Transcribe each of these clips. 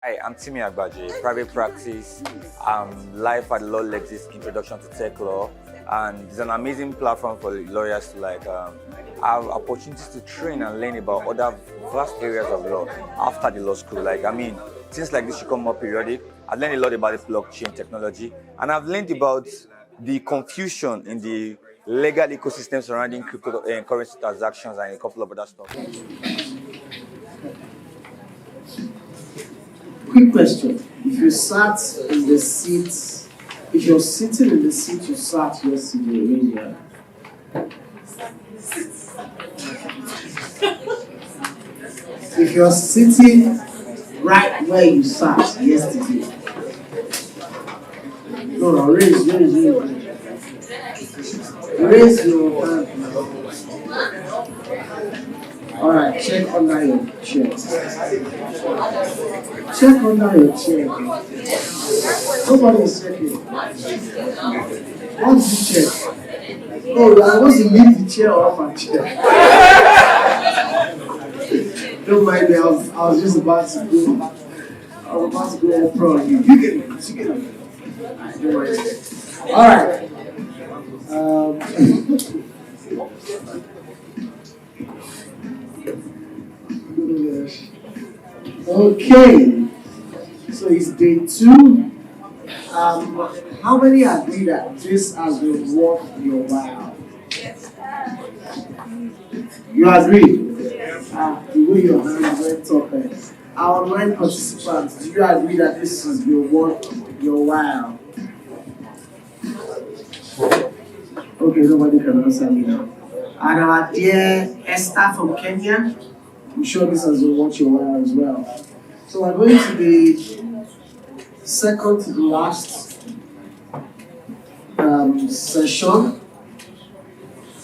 Hi, I'm Timmy Agbaje, private practice, life at Law Lexis Introduction to Tech Law, and it's an amazing platform for lawyers to have opportunities to train and learn about other vast areas of law after the law school. Things like this should come up periodic. I've learned a lot about the blockchain technology, and I've learned about the confusion in the legal ecosystem surrounding cryptocurrency transactions and a couple of other stuff. Quick question. If you sat in the seat, if you're sitting in the seat you sat yesterday, raise your hand. If you're sitting right where you sat yesterday, no, raise your hand. All right, check under your chair. Check under your chair. Nobody is checking. What's the check? Oh, I want to leave the chair off my chair. Don't mind me, I was just about to go. I was about to go all pro. You get it. Don't mind. All right. Okay. So it's day 2. How many agree that this has been worth your while? You agree? The way your hands went up. Our online participants, do you agree that this has been worth your while? Okay, nobody can answer me now. And our dear Esther from Kenya, I'm sure this has been worth your while as well. So we're going to the second to the last session.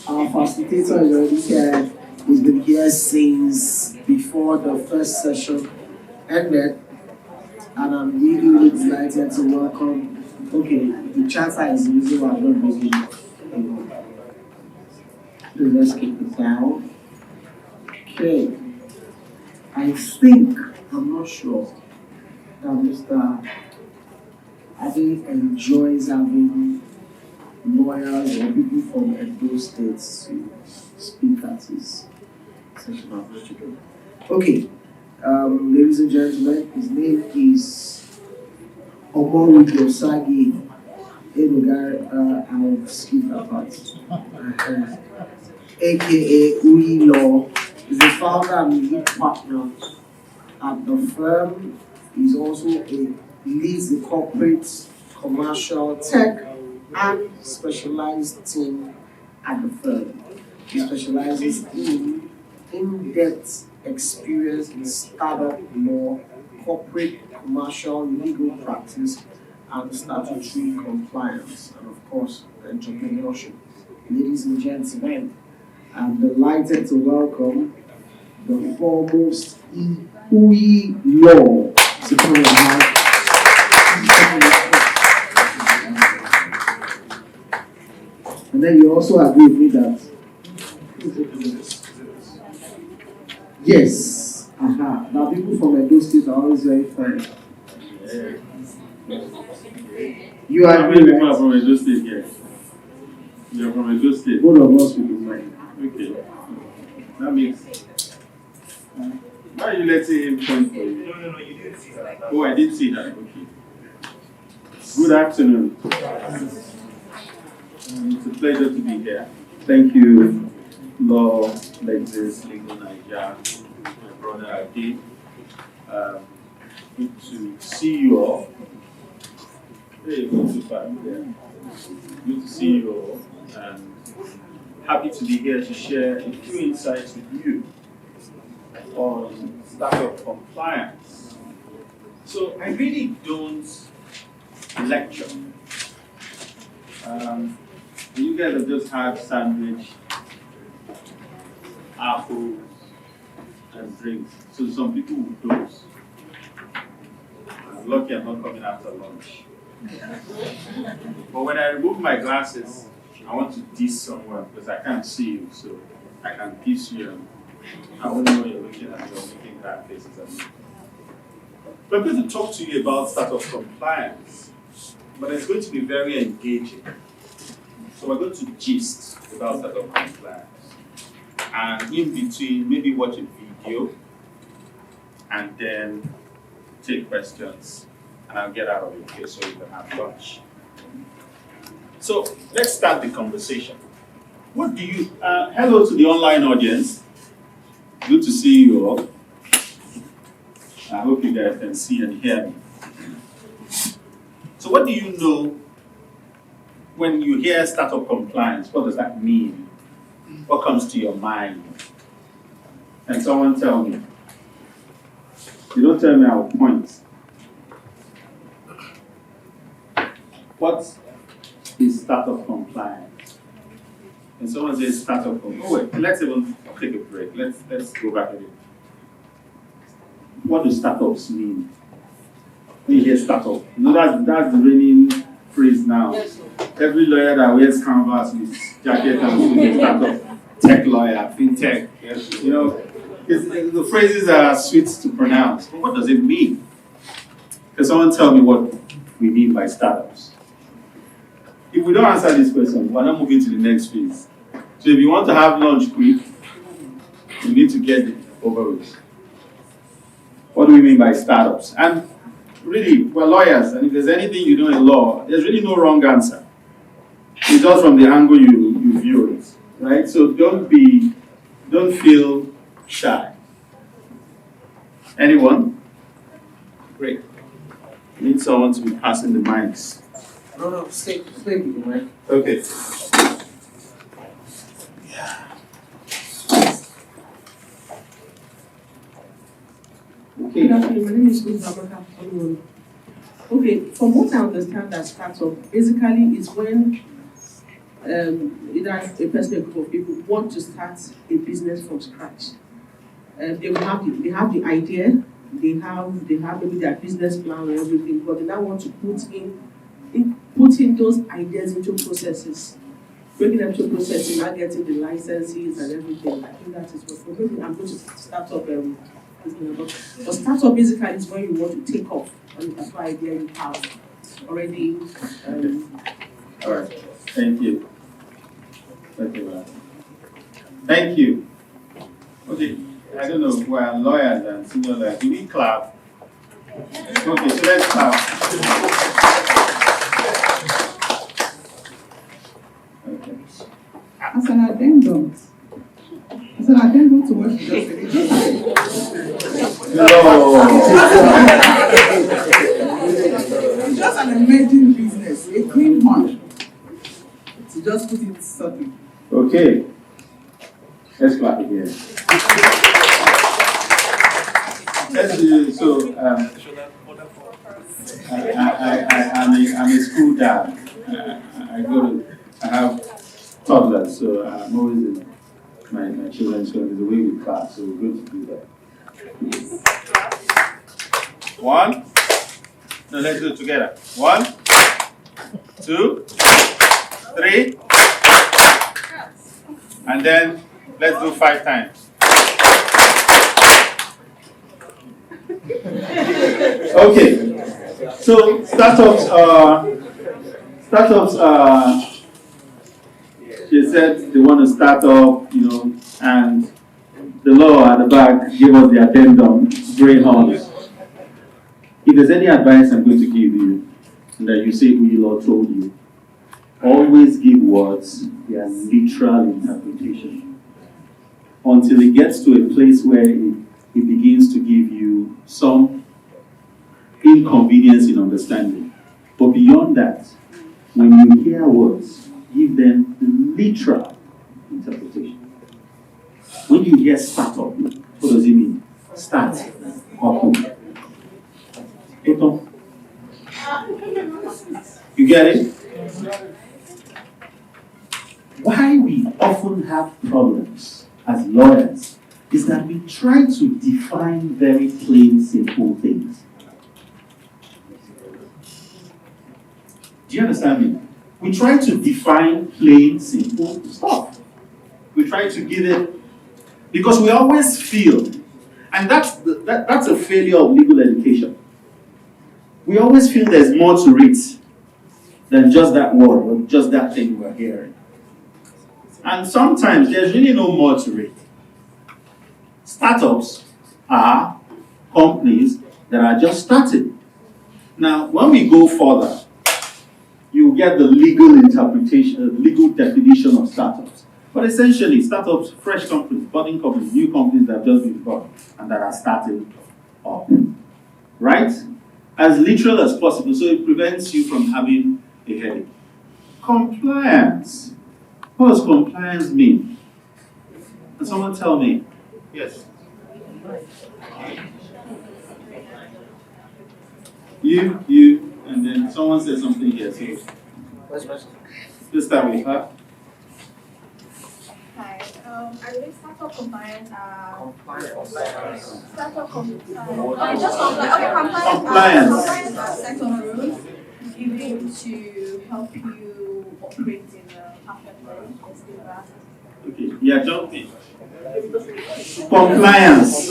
Our facilitator is already here. He's been here since before the first session ended. And I'm really delighted to welcome. Okay, the chancellor is using our not bringing it. Let's keep it down. Okay. I think, I'm not sure, that Mr. Ade enjoys having lawyers or people from Edo states to speak at his session of Michigan. Okay, ladies and gentlemen, his name is Omoruyii Edoigawerie, I'll skip that part. AKA Uyi Law. He's the founder and lead partner at the firm. He's also leads the corporate, commercial, tech, and specialized team at the firm. He specializes in in-depth experience in startup law, corporate, commercial, legal practice, and statutory compliance, and of course, entrepreneurship. Ladies and gentlemen, I'm delighted to welcome the foremost Uyi Law to come and have. And then you also agree with me that yes, now people from Edo State are always very fine. You How many agree, people are right? from Edo State here? You're from Edo State. Both of us will be fine. Okay. That makes. Why are you letting him point for you? No, you didn't see that. Oh, I did see that. Okay. Good afternoon. It's a pleasure to be here. Thank you, Law Lexis, Legal Nigeria, my brother Ade. Good to see you all. Hey, good to find you. Good to see you all. And happy to be here to share a few insights with you on startup compliance. So I really don't lecture. You guys have just had sandwich, apples, and drinks. So some people will dose. I'm lucky I'm not coming after lunch. But when I remove my glasses, I want to diss someone because I can't see you, so I can diss you. I won't know you're looking at me or making bad faces at me. We're going to talk to you about startup compliance, but it's going to be very engaging. So we're going to gist about startup compliance. And in between, maybe watch a video and then take questions. And I'll get out of your way so you can have lunch. So let's start the conversation. What do you, hello to the online audience. Good to see you all. I hope you guys can see and hear me. So what do you know when you hear startup compliance? What does that mean? What comes to your mind? Can someone tell me? You don't tell me, I'll point. What is startup compliance? When someone says startup compliance, oh wait, let's even take a break. Let's go back a bit. What do startups mean? When you hear startup, you know that's the reigning phrase now. Every lawyer that wears canvas with jacket and suit is startup. Tech lawyer, fintech. You know, the phrases are sweet to pronounce. But what does it mean? Can someone tell me what we mean by startups? If we don't answer this question, we're not moving to the next phase. So if you want to have lunch quick, you need to get it over with. What do we mean by startups? And really, we're lawyers, and if there's anything you know in law, there's really no wrong answer. It's just from the angle you view it, right? So don't feel shy. Anyone? Great. Need someone to be passing the mics. No, stay with me, man. Okay. Good afternoon, my name is Omoruyii. Okay, from what I understand as startup, basically is when either a person or a group of people want to start a business from scratch. They have the idea, they have maybe their business plan and everything, but they now want to put in those ideas into processes, breaking them to processes, now getting the licenses and everything. I think that is what maybe I'm going to start up. But startup basically is when you want to take off, and that's why idea you have already. All right. Thank you. Thank you. Okay. I don't know. We're lawyers and senior lawyers. Do we clap? Okay. So let's clap. Okay. As an addendum to what you just said. No. It's just an emerging business, a clean one. To just put it subtly. Okay. Let's clap again. Let's do so. I'm a school dad. I have toddlers, so I'm always in my children's school. There's a way we clap, so we're going to do that. One. No, let's do it together. 1, 2, 3. And then let's do 5 times. Okay. So startups she said they want to start up, and the law at the back gave us the addendum, greyhounds. If there's any advice I'm going to give you, that you say who your law told you, always give words their literal interpretation until it gets to a place where it begins to give you some inconvenience in understanding. But beyond that, when you hear words, give them the literal interpretation. When you hear startup, what does it mean? Start, open. You get it? Why we often have problems as lawyers is that we try to define very plain, simple things. Do you understand me? We try to define plain, simple stuff. We try to give it, because we always feel, and that's a failure of legal education. we always feel there's more to it than just that word or just that thing we're hearing. And sometimes there's really no more to it. Startups are companies that are just starting. Now, when we go further, you get the legal interpretation, the legal definition of startups. But essentially, startups, fresh companies, budding companies, new companies that have just been born and that are starting up. Right? As literal as possible, so it prevents you from having a headache. Compliance. What does compliance mean? Can someone tell me? Yes. You, and then someone said something here. So let's start with her. Hi. I believe startup compliance startup compliance. Just compliance. Compliance are set of rules given to help you operate in a perfect way. Okay, yeah, jumping. Compliance.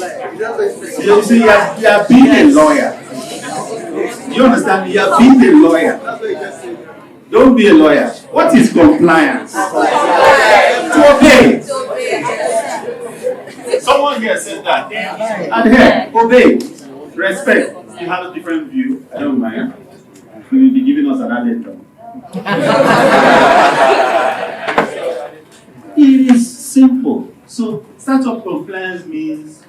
You see, you are being a lawyer. You understand? You are being a lawyer. Don't be a lawyer. What is compliance? To obey. Someone here said that. Adhere, obey, respect. You have a different view. I don't mind. You will be giving us another term. It is simple. So, startup compliance means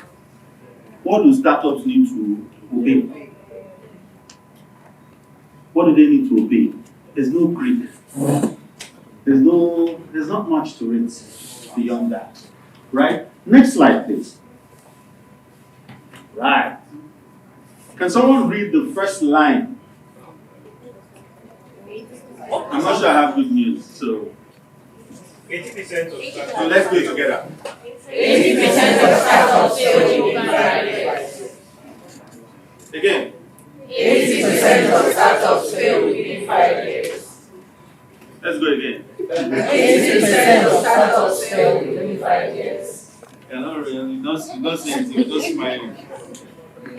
what do startups need to obey? What do they need to obey? There's no Greek. There's not much to it beyond that. Right? Next slide, please. Right. Can someone read the first line? I'm not sure I have good news, so 80% of startups. so let's do it together. 80% of startups fail within 5 years. Again. 80% of startups fail within 5 years. Let's go again. 80% of startups fail within 5 years. You're not really, you don't say anything, you're just smiling.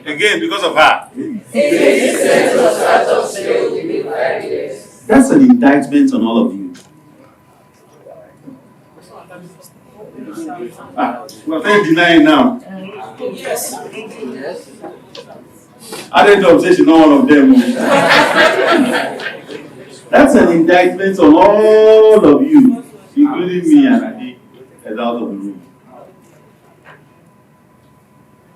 Again, because of her. 80% of startups fail within 5 years. That's an indictment on all of you. We're trying to deny it now. I didn't know she's not one of them. That's an indictment on all of you, including me and Adi, as out of the room.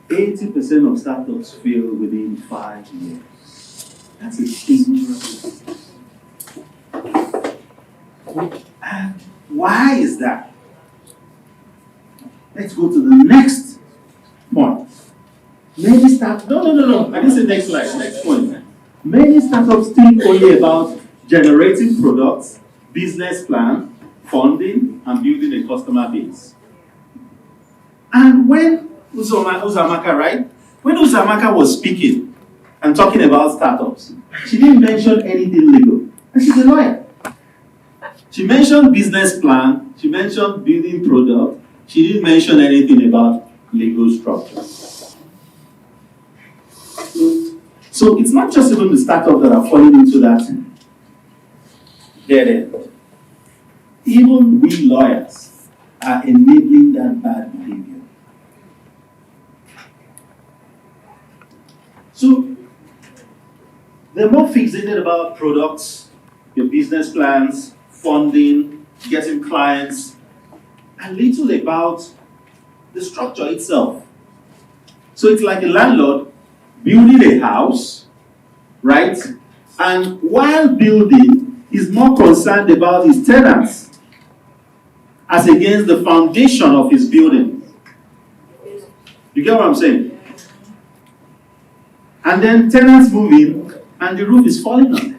80% of startups fail within 5 years. That's a dangerous business. And why is that? Let's go to the next point. Many startups, no. I didn't say next slide, next point. Many startups think only about generating products, business plan, funding, and building a customer base. And when Uzamaka, right? When Uzamaka was speaking and talking about startups, she didn't mention anything legal. And she's a lawyer. She mentioned business plan, she mentioned building product, she didn't mention anything about legal structure. So it's not just even the startups that are falling into that dead end. Even we lawyers are enabling that bad behavior. So they're more fixated about products, your business plans, funding, getting clients, and little about the structure itself. So it's like a landlord building a house, right? And while building, he's more concerned about his tenants as against the foundation of his building. You get what I'm saying? And then tenants move in, and the roof is falling on them.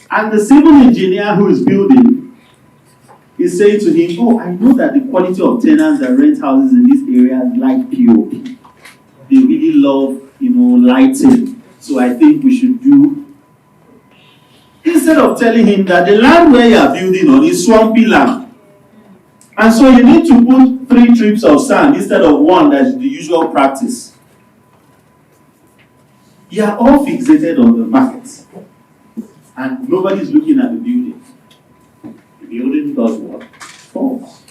And the civil engineer who is building is saying to him, oh, I know that the quality of tenants that rent houses in this area like POP. They really love, lighting. So I think we should do. Instead of telling him that the land where you are building on is swampy land. And so you need to put 3 trips of sand instead of 1, that's the usual practice. You are all fixated on the market, and nobody's looking at the building. The building does what? Falls.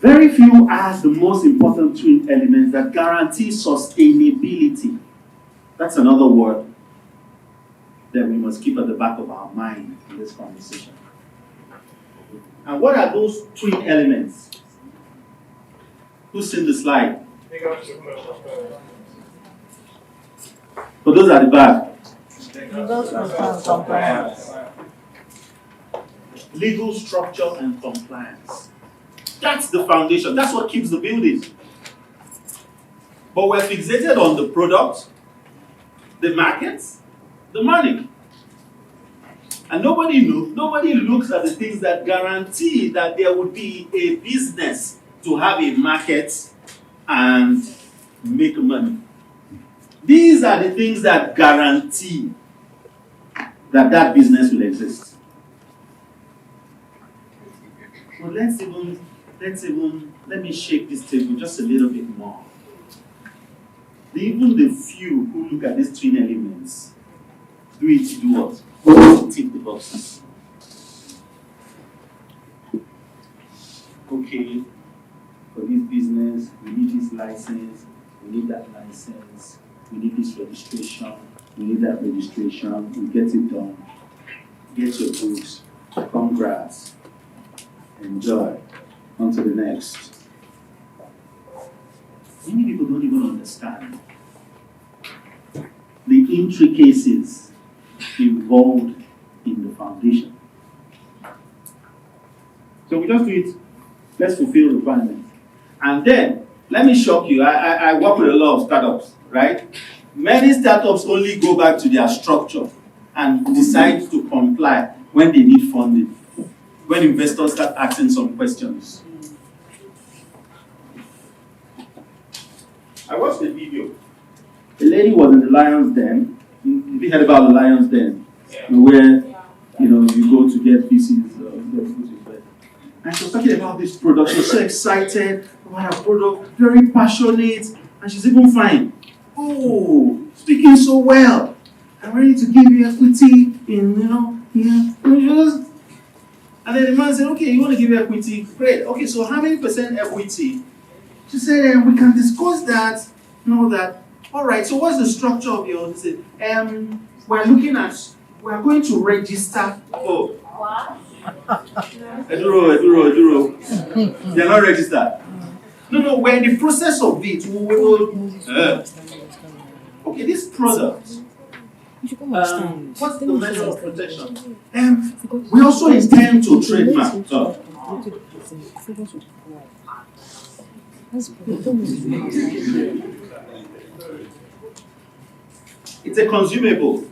Very few are the most important twin elements that guarantee sustainability. That's another word that we must keep at the back of our mind in this conversation. And what are those twin elements? Who's seen the slide? For those at the back. Legal structure and compliance. That's the foundation. That's what keeps the building. But we're fixated on the product, the market, the money. And nobody looks at the things that guarantee that there would be a business to have a market and make money. These are the things that guarantee that that business will exist. Well, let me shake this table just a little bit more. Even the few who look at these twin elements do it to do what? To tick the boxes. Okay, for this business, we need this license, we need that license, we need this registration, we need that registration, we get it done. Get your books, congrats, enjoy, on to the next. Many people don't even understand the intricacies involved in the foundation. So we just do it, let's fulfill requirements. And then, let me shock you, I work with a lot of startups, right? Many startups only go back to their structure and decide to comply when they need funding, when investors start asking some questions. I watched a video. The lady was in the lion's den. Have you heard about the lion's den? Yeah. Where you go to get pieces and she was talking about this product. She was so excited about her product, very passionate, and she's even fine. Oh, speaking so well. I'm ready to give you equity in, And then the man said, okay, you want to give you equity? Great. Okay, so how many percent equity? She said, we can discuss that, that. All right, so what's the structure of your, we're going to register. Oh. What? Eduro. They're not registered. No, we're in the process of it. Okay, this product. What's the measure of protection? We also intend to trademark. It's a consumable.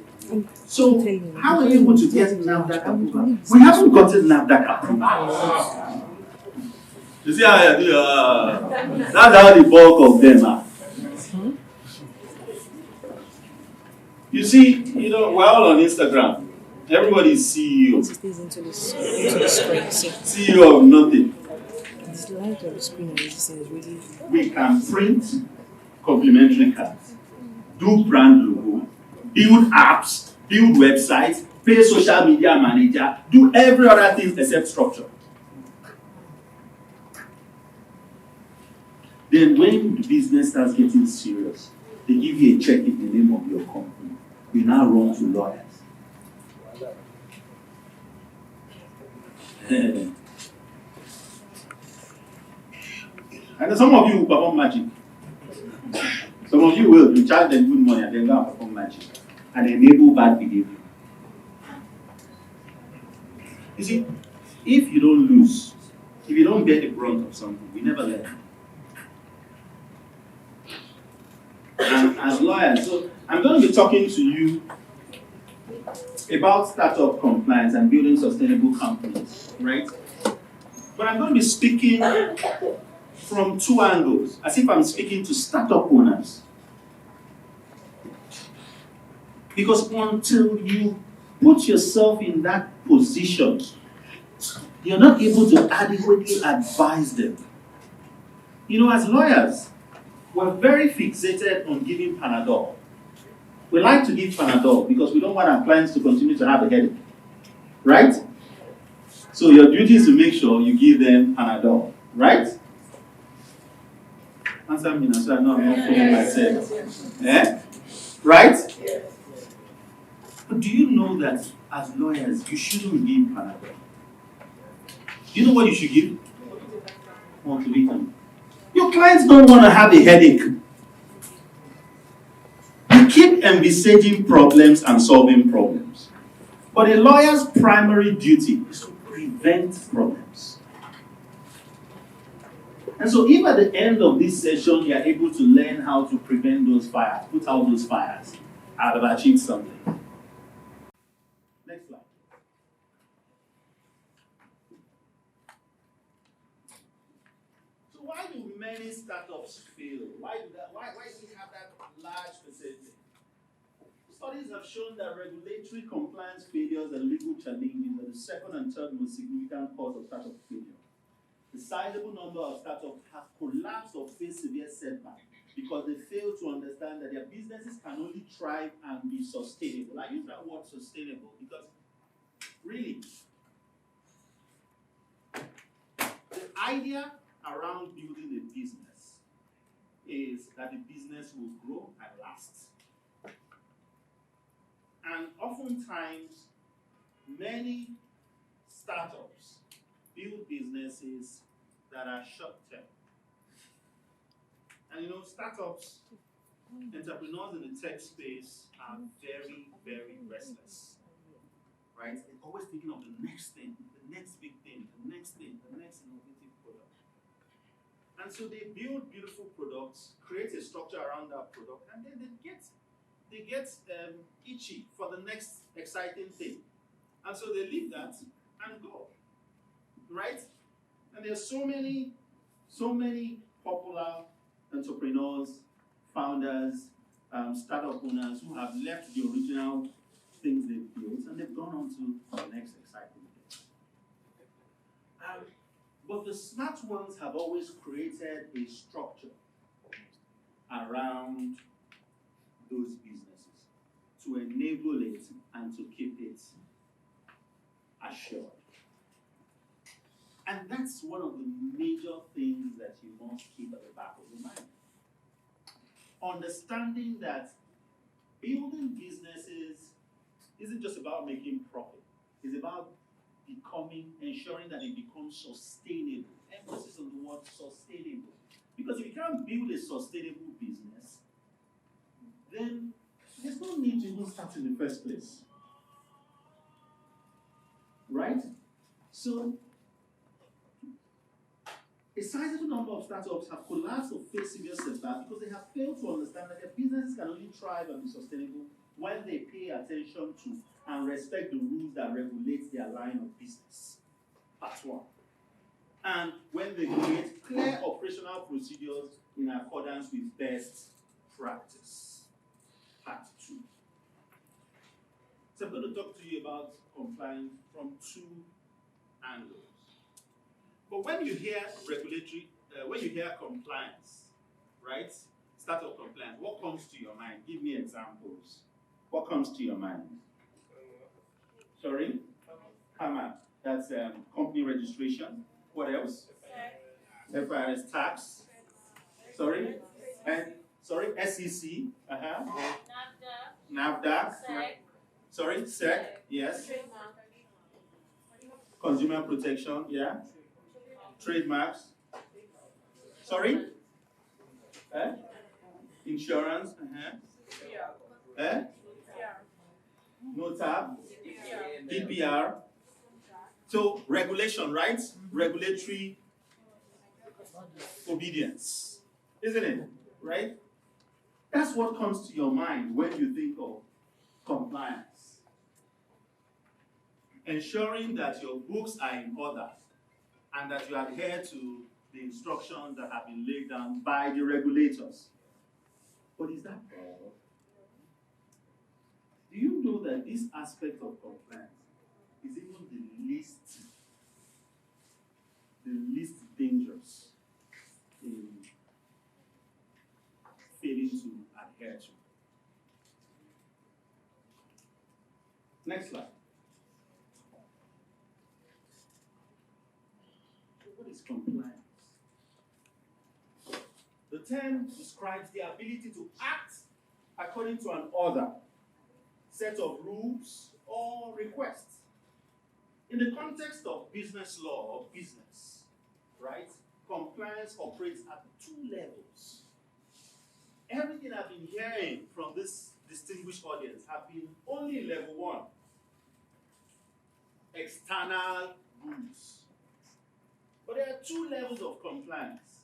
So, how are you able to get NAFDAC approval? We haven't gotten NAFDAC approval. You see how I do? That's how the bulk of them are. You see, we're all on Instagram. Everybody's CEO. CEO of nothing. We can print complimentary cards, do brand logo, build apps, build websites, pay social media manager, do every other thing except structure. Then when the business starts getting serious, they give you a check in the name of your company. You now run to lawyers. And some of you will perform magic. Some of you will. You charge them good money and then go and perform magic and enable bad behavior. You see, if you don't lose, if you don't bear the brunt of something, we never learn. And as lawyers, so I'm going to be talking to you about startup compliance and building sustainable companies, right? But I'm going to be speaking from two angles, as if I'm speaking to startup owners. Because until you put yourself in that position, you're not able to adequately advise them. As lawyers, we're very fixated on giving Panadol. We like to give Panadol because we don't want our clients to continue to have a headache. Right? So your duty is to make sure you give them Panadol. Right? Answer me now so I know I'm not fooling myself. Eh? Right? But do you know that as lawyers, you shouldn't give Panadol? Do you know what you should give? Multivitamin. Your clients don't want to have a headache. You keep envisaging problems and solving problems. But a lawyer's primary duty is to prevent problems. And so if at the end of this session you are able to learn how to prevent those fires, put out those fires, I have achieved something. Next slide. So why do many startups fail? Why do we have that large percentage? Studies have shown that regulatory compliance failures and legal challenges are the second and third most significant cause of startup failure. The sizable number of startups have collapsed or faced severe setbacks because they fail to understand that their businesses can only thrive and be sustainable. I use that word sustainable because really, the idea around building a business is that the business will grow and last. And oftentimes, many startups build businesses that are short-term. And you know, startups, entrepreneurs in the tech space are very, very restless. Right? They're always thinking of the next thing, the next big thing, the next thing, the next innovative product. And so they build beautiful products, create a structure around that product, and then they get itchy for the next exciting thing. And so they leave that and go. Right? And there's so many popular entrepreneurs, founders, startup owners who have left the original things they've built and they've gone on to the next exciting thing. But the smart ones have always created a structure around those businesses to enable it and to keep it assured. And that's one of the major things that you must keep at the back of your mind. Understanding that building businesses isn't just about making profit. It's about ensuring that it becomes sustainable. Emphasis on the word sustainable. Because if you can't build a sustainable business, then there's no need to even start in the first place. Right? So, a sizable number of startups have collapsed or faced severe setbacks because they have failed to understand that their businesses can only thrive and be sustainable when they pay attention to and respect the rules that regulate their line of business. Part one. And when they create clear operational procedures in accordance with best practice. Part two. So I'm going to talk to you about compliance from two angles. But when you hear when you hear compliance, right? Startup compliance, what comes to your mind? Give me examples. What comes to your mind? Sorry? HAMA. That's company registration. What else? FIRS tax. Sorry? SEC. NAFDAC. Sorry? SEC. Yes. Consumer protection. Yeah. Trademarks. Sorry? Insurance. No tab. DPR. So regulation, right? Regulatory obedience. Isn't it? Right? That's what comes to your mind when you think of compliance. Ensuring that your books are in order and that you adhere to the instructions that have been laid down by the regulators. But is that all? Do you know that this aspect of compliance is even the least dangerous failing to adhere to. Next slide. What is compliance? The term describes the ability to act according to an order, set of rules, or requests. In the context of business law or business, right, compliance operates at 2 levels. Everything I've been hearing from this distinguished audience have been only level 1. External rules. But there are 2 levels of compliance.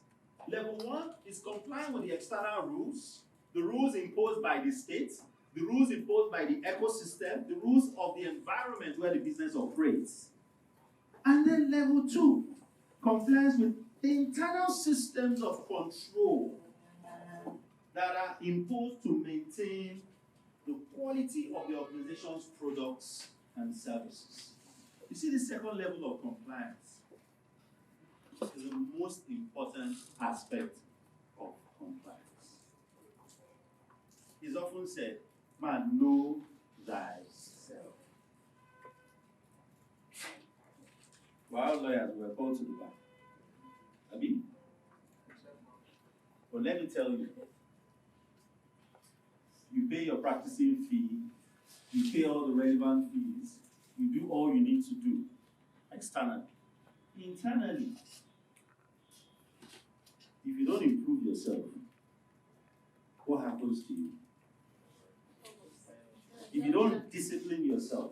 Level 1 is complying with the external rules, the rules imposed by the state, the rules imposed by the ecosystem, the rules of the environment where the business operates. And then level 2, compliance with the internal systems of control that are imposed to maintain the quality of the organization's products and services. You see, the second level of compliance is the most important aspect of compliance. It's often said, man, know thyself. While lawyers were called to the bar. Abi? But let me tell you, you pay your practicing fee, you pay all the relevant fees, you do all you need to do externally. Internally, if you don't improve yourself, what happens to you? If you don't discipline yourself,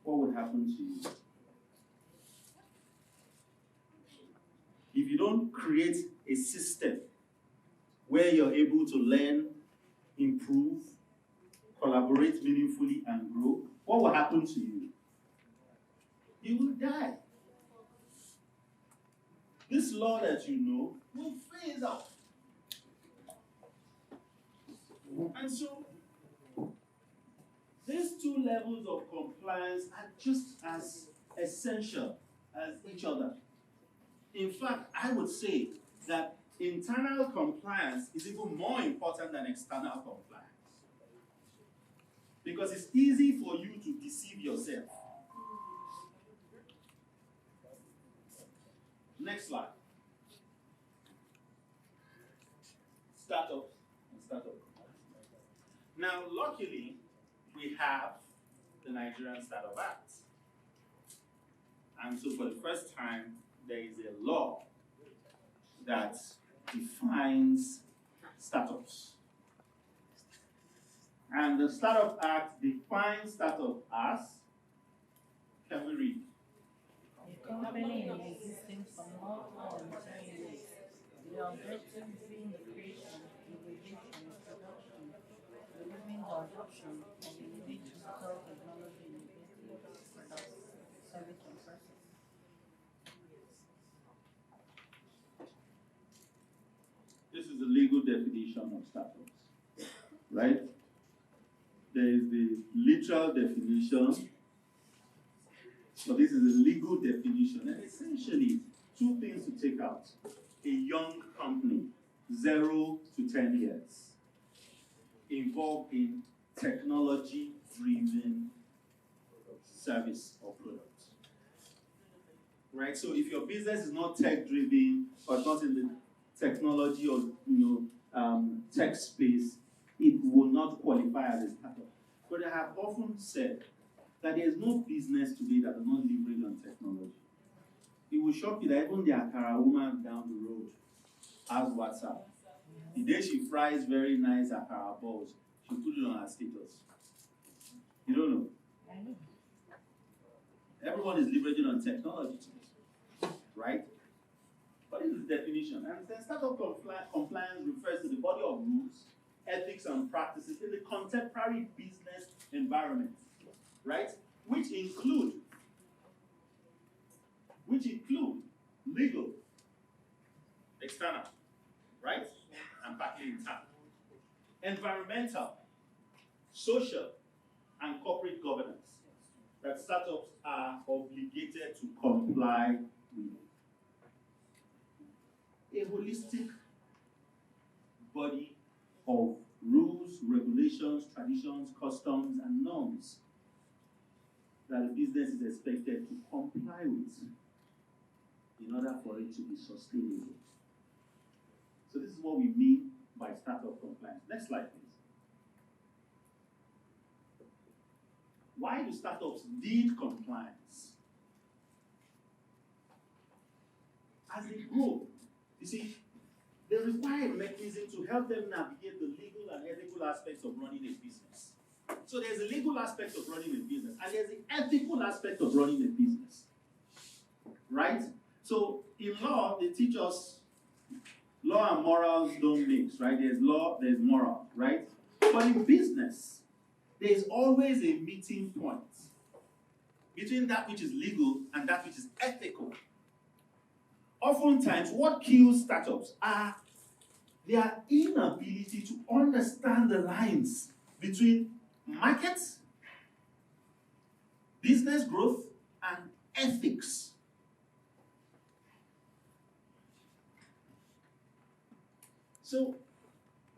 what would happen to you? If you don't create a system where you're able to learn, improve, collaborate meaningfully, and grow, what will happen to you? You will die. This law that you know will phase out. And so, these 2 levels of compliance are just as essential as each other. In fact, I would say that internal compliance is even more important than external compliance. Because it's easy for you to deceive yourself. Next slide. Startup. Now, luckily, we have the Nigerian Startup Act. And so for the first time, there is a law that defines startups. And the Startup Act defines startup as, can we read? A company in existence for more than 10 years, the objective being the creation, innovation, production, delivering the adoption of innovative digital technology in products, service, and process. This is the legal definition of startups, right? There is the literal definition, but this is the legal definition. And essentially, 2 things to take out. A young company, 0 to 10 years, involved in technology-driven service or product. Right? So if your business is not tech-driven or not in the technology or tech space, it will not qualify as a startup. But I have often said that there is no business today that does not leverage on technology. It will shock you that even the Akara woman down the road has WhatsApp. The day she fries very nice Akara balls, she put it on her status. You don't know. Everyone is leveraging on technology today, right? What is the definition? And then startup compliance refers to the body of rules, ethics, and practices in the contemporary business environment, right? Which include legal, external, right? And partly internal. Environmental, social, and corporate governance that startups are obligated to comply with. A holistic body regulations, traditions, customs, and norms that a business is expected to comply with in order for it to be sustainable. So this is what we mean by startup compliance. Next slide, please. Why do startups need compliance? As they grow, you see, they require a mechanism to help them navigate the legal and ethical aspects of running a business. So there's a legal aspect of running a business, and there's the ethical aspect of running a business. Right? So in law, they teach us law and morals don't mix, right? There's law, there's moral, right? But in business, there's always a meeting point between that which is legal and that which is ethical. Oftentimes, what kills startups are their inability to understand the lines between markets, business growth, and ethics. So,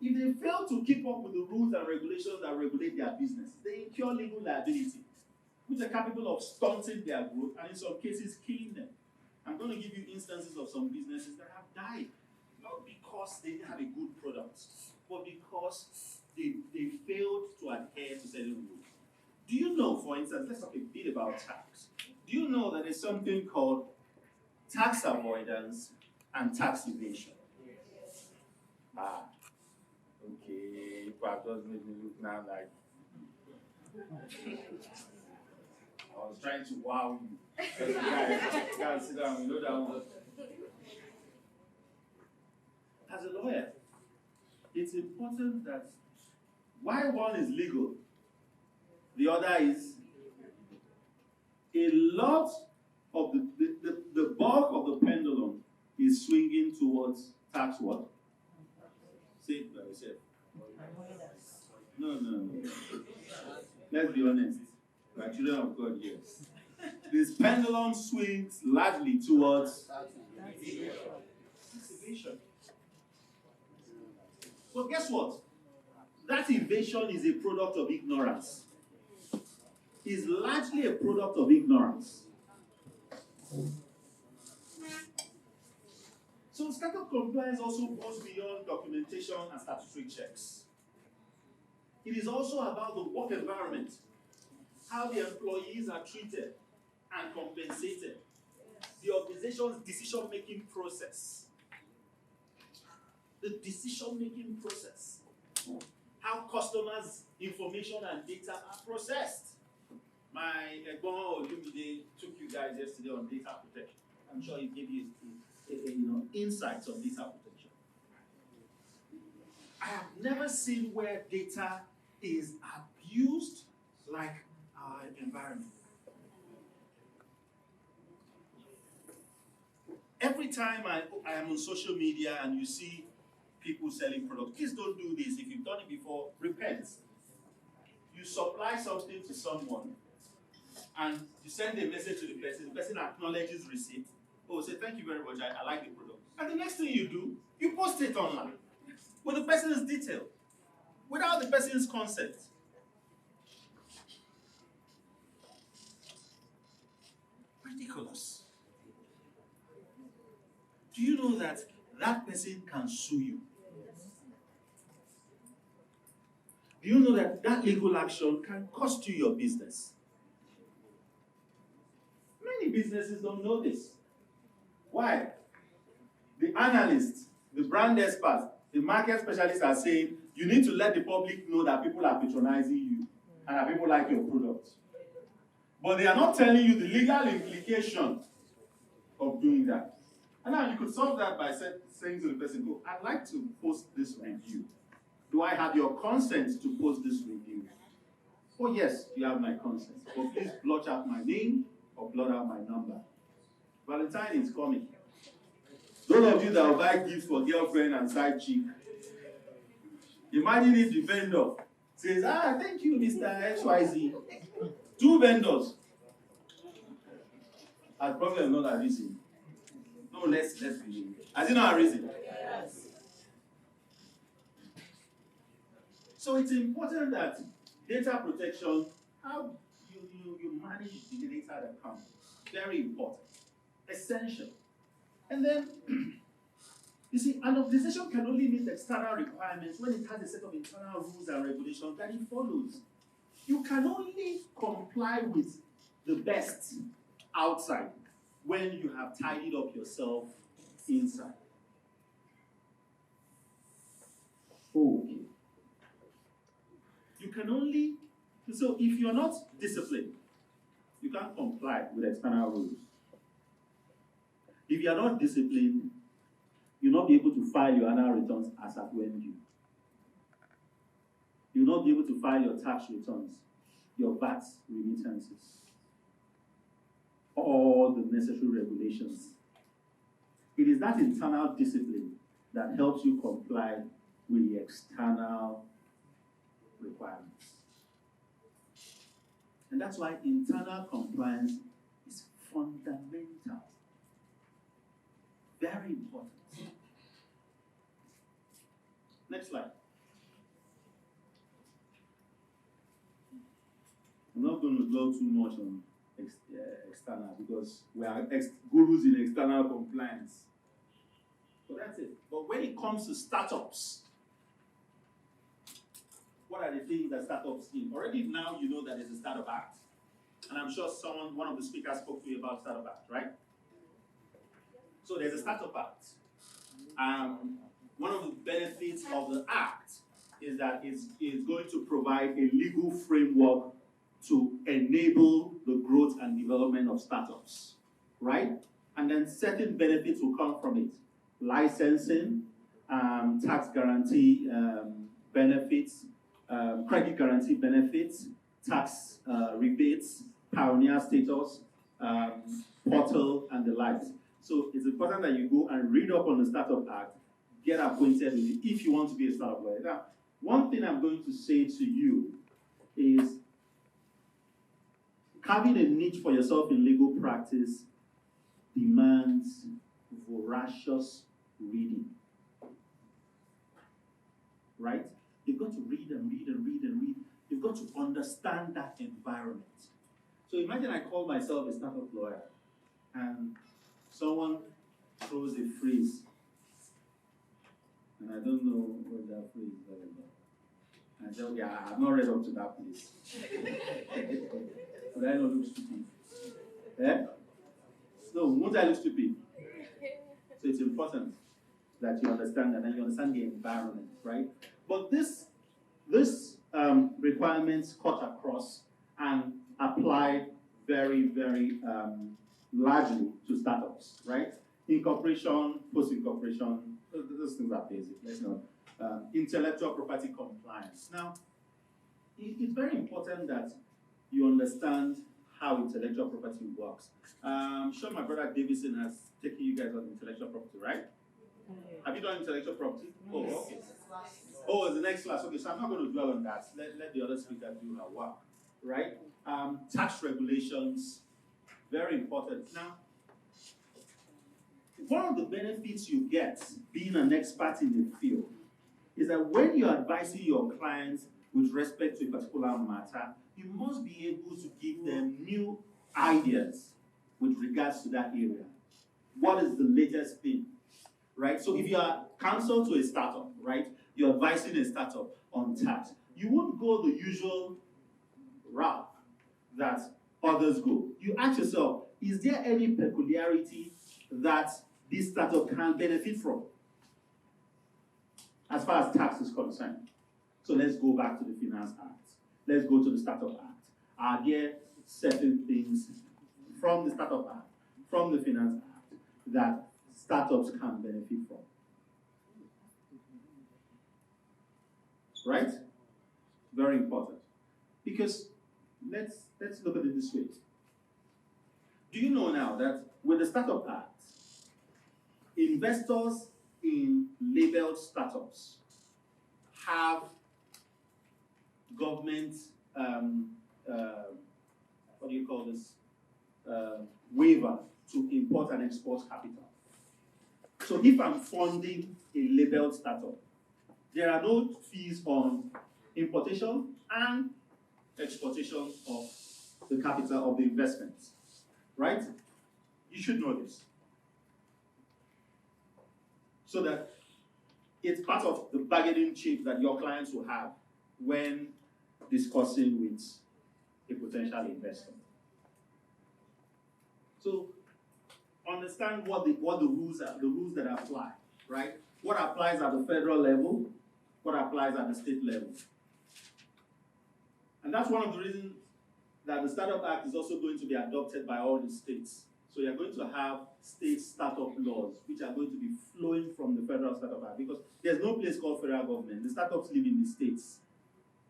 if they fail to keep up with the rules and regulations that regulate their business, they incur legal liability, which are capable of stunting their growth and in some cases killing them. I'm going to give you instances of some businesses that have died, not because they didn't have a good product, but because they failed to adhere to certain rules. Do you know, for instance, let's talk a bit about tax. Do you know that there's something called tax avoidance and tax evasion? Ah, okay, but just make me look now like I was trying to wow you. Guys, sit down, you know that one. As a lawyer, it's important that while one is legal, the other is a lot of the bulk of the pendulum is swinging towards tax what? Say it by yourself. No. Let's be honest. We're children of God here. This pendulum swings largely towards tax evasion. But guess what? That evasion is a product of ignorance. It's largely a product of ignorance. So startup compliance also goes beyond documentation and statutory checks. It is also about the work environment, how the employees are treated and compensated, the organization's decision-making process. The decision-making process. How customers' information and data are processed. My Egbon Olumide took you guys yesterday on data protection. I'm sure he gave you insights on data protection. I have never seen where data is abused like our environment. Every time I am on social media and you see people selling products, please don't do this. If you've done it before, repent. You supply something to someone and you send a message to the person acknowledges receipt. Oh, say thank you very much, I like the product. And the next thing you do, you post it online with the person's detail, without the person's consent. Ridiculous. Do you know that that person can sue you? Do you know that that legal action can cost you your business? Many businesses don't know this. Why? The analysts, the brand experts, the market specialists are saying you need to let the public know that people are patronizing you and that people like your product. But they are not telling you the legal implication of doing that. And now you could solve that by saying to the person, oh, I'd like to post this review. Do I have your consent to post this review? Oh yes, you have my consent. But please blot out my name or blot out my number. Valentine is coming. Those of you that will buy gifts for girlfriend and side chick, imagine if the vendor says, thank you, Mr. XYZ. 2 vendors. I'd probably not a reason. No, let's believe. Has it not a reason? Yes. So it's important that data protection, how you manage the data that comes, very important, essential. And then, you see, an organization can only meet external requirements when it has a set of internal rules and regulations that it follows. You can only comply with the best outside when you have tidied up yourself inside. Okay. You can only, so if you're not disciplined, you can't comply with external rules. If you're not disciplined, you'll not be able to file your annual returns as at when due. You'll not be able to file your tax returns, your VAT remittances, all the necessary regulations. It is that internal discipline that helps you comply with the external requirements. And that's why internal compliance is fundamental. Very important. Next slide. I'm not going to dwell too much on external because we are gurus in external compliance. So that's it. But when it comes to startups, what are the things that startups need? Already now you know that there's a Startup Act. And I'm sure one of the speakers spoke to you about Startup Act, right? So there's a Startup Act. One of the benefits of the Act is that it's going to provide a legal framework to enable the growth and development of startups, right? And then certain benefits will come from it. Licensing, tax guarantee benefits, credit guarantee benefits, tax rebates, pioneer status, portal, and the likes. So it's important that you go and read up on the Startup Act, get acquainted with it if you want to be a startup lawyer. Now, one thing I'm going to say to you is having a niche for yourself in legal practice demands voracious reading. Right? You've got to read and read and read and read. You've got to understand that environment. So imagine I call myself a startup lawyer and someone throws a phrase and I don't know what that phrase is all about. And I say, okay, I have not read up to that place. Would I not look stupid? Eh? No, won't I look stupid? So it's important that you understand that and you understand the environment, right? But this requirements cut across and apply very, very largely to startups, right? Incorporation, post-incorporation, those things are basic. Let's know. Intellectual property compliance. Now, it's very important that you understand how intellectual property works. I'm sure my brother Davison has taken you guys on intellectual property, right? Have you done intellectual property? Oh, okay. Oh, it's the next class. Okay, so I'm not going to dwell on that. Let the other speaker do her work, right? Tax regulations, very important. Now, one of the benefits you get being an expert in the field is that when you're advising your clients with respect to a particular matter, you must be able to give them new ideas with regards to that area. What is the latest thing? Right? So if you are counsel to a startup, right, you're advising a startup on tax, you won't go the usual route that others go. You ask yourself, is there any peculiarity that this startup can benefit from as far as tax is concerned? So let's go back to the Finance Act. Let's go to the Startup Act. Are there certain things from the Startup Act, from the Finance Act, that startups can benefit from? Right? Very important. Because let's look at it this way. Do you know now that with the Startup Act, investors in labeled startups have government, what do you call this, waiver to import and export capital. So if I'm funding a labeled startup, there are no fees on importation and exportation of the capital of the investment. Right? You should know this. So that it's part of the bargaining chip that your clients will have when discussing with a potential investor. So understand what the rules are, the rules that apply, right? What applies at the federal level, what applies at the state level. And that's one of the reasons that the Startup Act is also going to be adopted by all the states. So you're going to have state startup laws, which are going to be flowing from the federal Startup Act, because there's no place called federal government. The startups live in the states.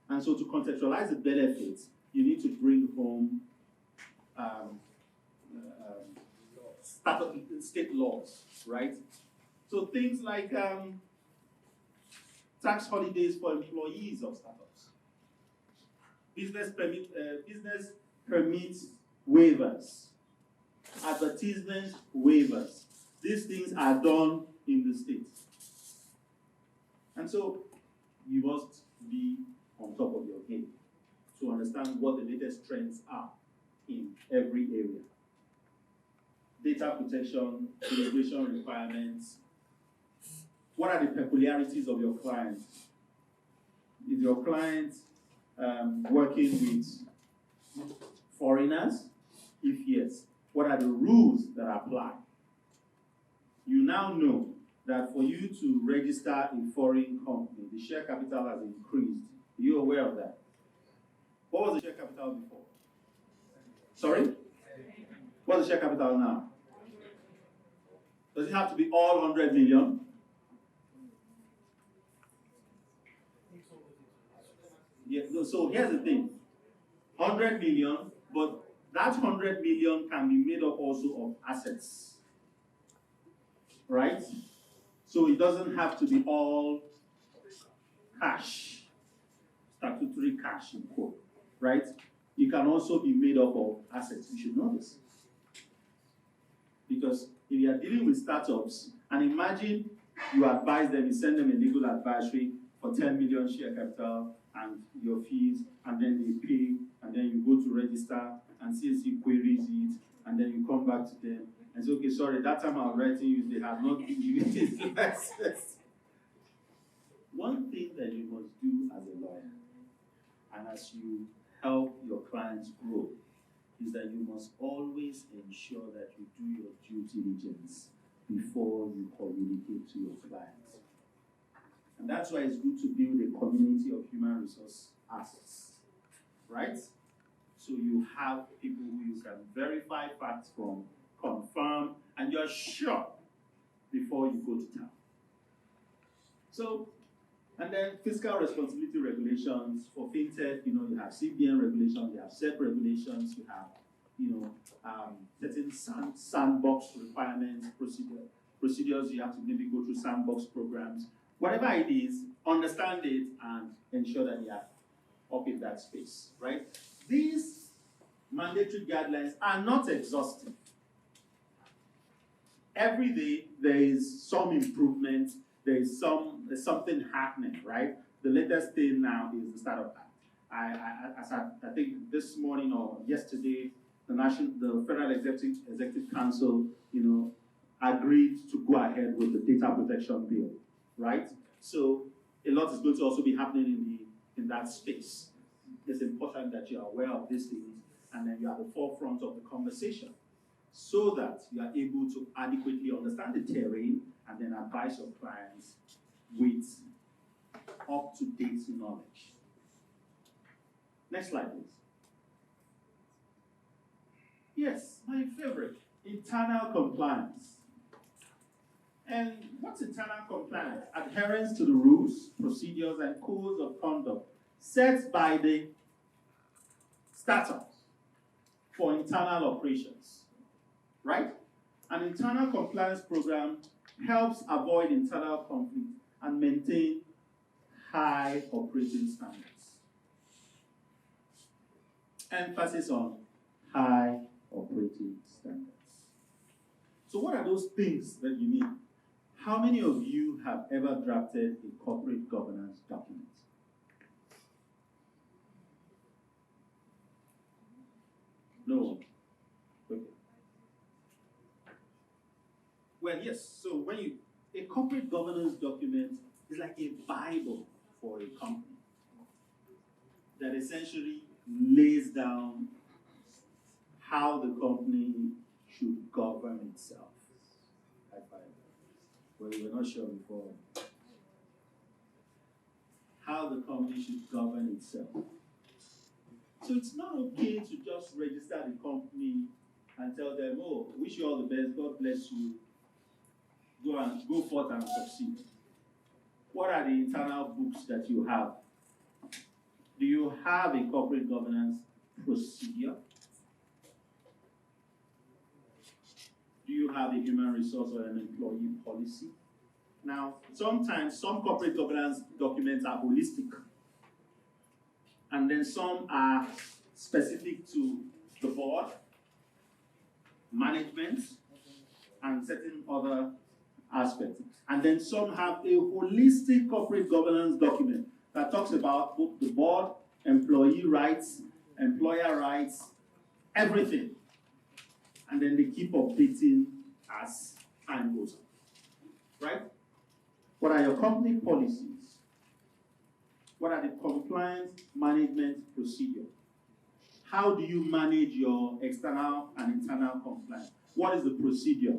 And so to contextualize the benefits, you need to bring home state laws, right? So things like tax holidays for employees of startups, business permit waivers, advertisement waivers. These things are done in the states. And so you must be on top of your game to understand what the latest trends are in every area. Data protection, immigration requirements. What are the peculiarities of your client? Is your client working with foreigners? If yes, what are the rules that apply? You now know that for you to register a foreign company, the share capital has increased. Are you aware of that? What was the share capital before? Sorry? What's the share capital now? Does it have to be all 100 million? Yeah, no, so here's the thing. 100 million, but that 100 million can be made up also of assets. Right? So it doesn't have to be all cash, statutory cash in quote. Right? It can also be made up of assets. You should know this. Because if you are dealing with startups, and imagine you advise them, you send them a legal advisory for 10 million share capital and your fees, and then they pay, and then you go to register, and CSC queries it, and then you come back to them and say, okay, sorry, that time I was writing you, they have not given you this license. One thing that you must do as a lawyer, and as you help your clients grow, is that you must always ensure that you do your due diligence before you communicate to your clients. And that's why it's good to build a community of human resource assets, right? So you have people who you can verify facts from, confirm, and you're sure before you go to town. So, and then fiscal responsibility regulations for fintech, you have CBN regulations, you have SEP regulations, you have, certain sandbox requirements, procedures you have to maybe go through sandbox programs. Whatever it is, understand it and ensure that you are up in that space, right? These mandatory guidelines are not exhaustive. Every day there is some improvement, there's something happening, right? The latest thing now is the Startup Act. I think this morning or yesterday, the Federal Executive Council, agreed to go ahead with the data protection bill, right? So a lot is going to also be happening in that space. It's important that you are aware of these things and then you are at the forefront of the conversation so that you are able to adequately understand the terrain and then advise your clients with up-to-date knowledge. Next slide, please. Yes, my favorite, internal compliance. And what's internal compliance? Adherence to the rules, procedures, and codes of conduct set by the startups for internal operations, right? An internal compliance program helps avoid internal conflict and maintain high operating standards. Emphasis on high operating standards. So what are those things that you need? How many of you have ever drafted a corporate governance document? No. Okay. Well, yes. So a corporate governance document is like a Bible for a company that essentially lays down how the company should govern itself. High five. Well, you were not sure before. How the company should govern itself. So it's not okay to just register the company and tell them, oh, wish you all the best, God bless you, go forth and succeed. What are the internal books that you have? Do you have a corporate governance procedure? Do you have a human resource or an employee policy? Now, sometimes some corporate governance documents are holistic, and then some are specific to the board, management, and certain other aspects. And then some have a holistic corporate governance document that talks about both the board, employee rights, employer rights, everything. And then they keep updating as time goes on. Right? What are your company policies? What are the compliance management procedures? How do you manage your external and internal compliance? What is the procedure?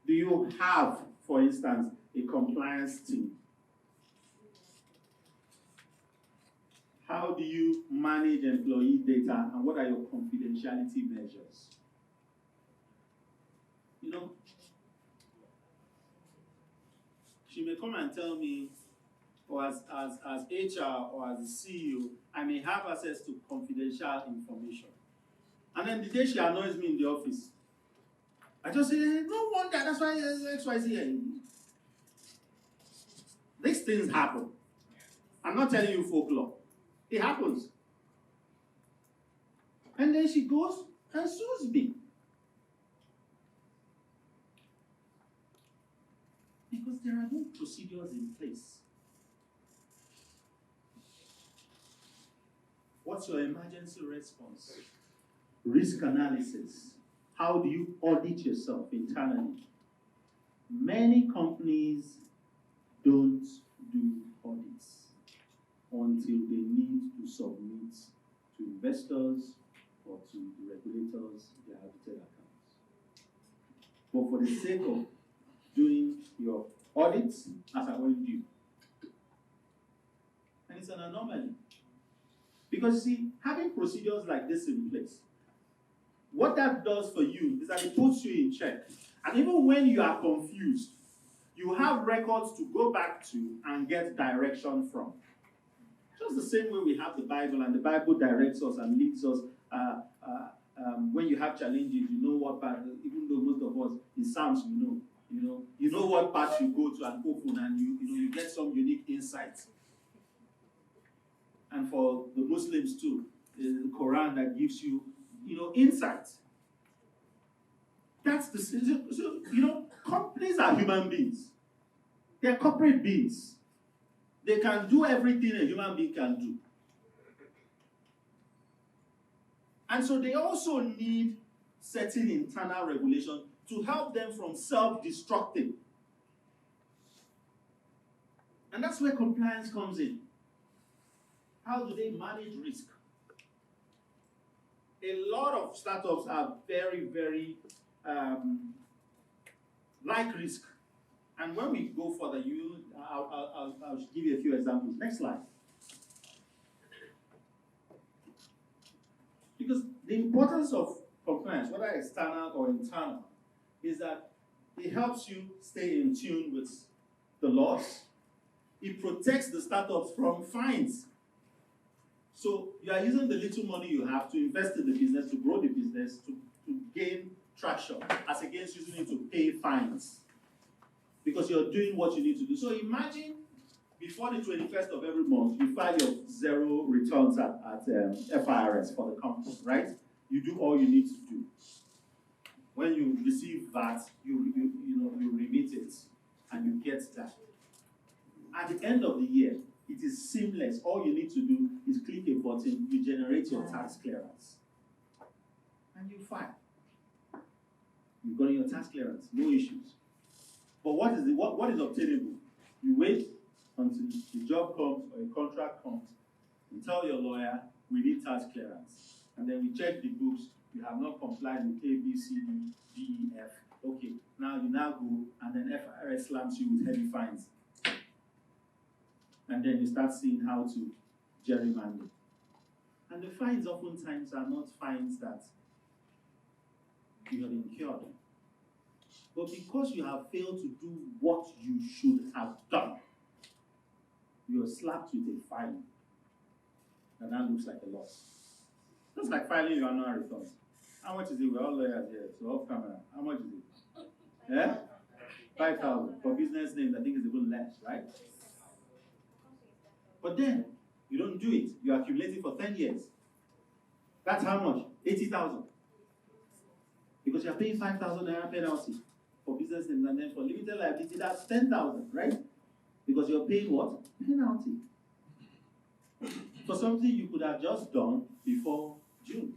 Do you have, for instance, a compliance team? How do you manage employee data, and what are your confidentiality measures? You know, she may come and tell me, or as HR or as CEO, I may have access to confidential information. And then the day she annoys me in the office, I just say, no wonder, that's why XYZ here. These things happen. I'm not telling you folklore. It happens. And then she goes and sues me. Because there are no procedures in place. What's your emergency response? Risk analysis. How do you audit yourself internally? Many companies don't do audits until they need to submit to investors or to the regulators their audited accounts. But for the sake of doing your audits, as I already do, and it's an anomaly. Because see, having procedures like this in place, what that does for you is that it puts you in check. And even when you are confused, you have records to go back to and get direction from. Just the same way we have the Bible, and the Bible directs us and leads us. When you have challenges, you know what part, even though most of us in Psalms, you know what part you go to and open, and you get some unique insights. And for the Muslims too, the Quran that gives you, insight. That's so, companies are human beings. They're corporate beings. They can do everything a human being can do. And so they also need certain internal regulation to help them from self-destructing. And that's where compliance comes in. How do they manage risk? A lot of startups are very, very like risk. And when we go further, I'll give you a few examples. Next slide. Because the importance of compliance, whether external or internal, is that it helps you stay in tune with the laws. It protects the startups from fines. So you are using the little money you have to invest in the business, to grow the business, to gain traction, as against using it to pay fines. Because you're doing what you need to do. So imagine before the 21st of every month, you file your zero returns at FIRS for the company, right? You do all you need to do. When you receive VAT, you remit it, and you get that. At the end of the year, it is seamless. All you need to do is click a button, you generate your tax clearance. and you file. You've got your tax clearance, no issues. But what is obtainable? You wait until the job comes or a contract comes. You tell your lawyer, we need tax clearance. And then we check the books. You have not complied with A, B, C, D, E, F. Okay, now you go, and then FIRS slams you with heavy fines. And then you start seeing how to gerrymander. And the fines oftentimes are not fines that you have incurred. But because you have failed to do what you should have done, you are slapped with a fine. And that looks like a loss. Just like filing your annual returns. How much is it? We're all lawyers here, so off camera. How much is it? Yeah? 5,000. For business names, I think it's even less, right? But then, you don't do it. You accumulate it for 10 years. That's how much? 80,000. Because you're paying 5,000 naira penalty for business names, and then for limited liability, that's 10,000, right? Because you're paying what? Penalty. For something you could have just done before June,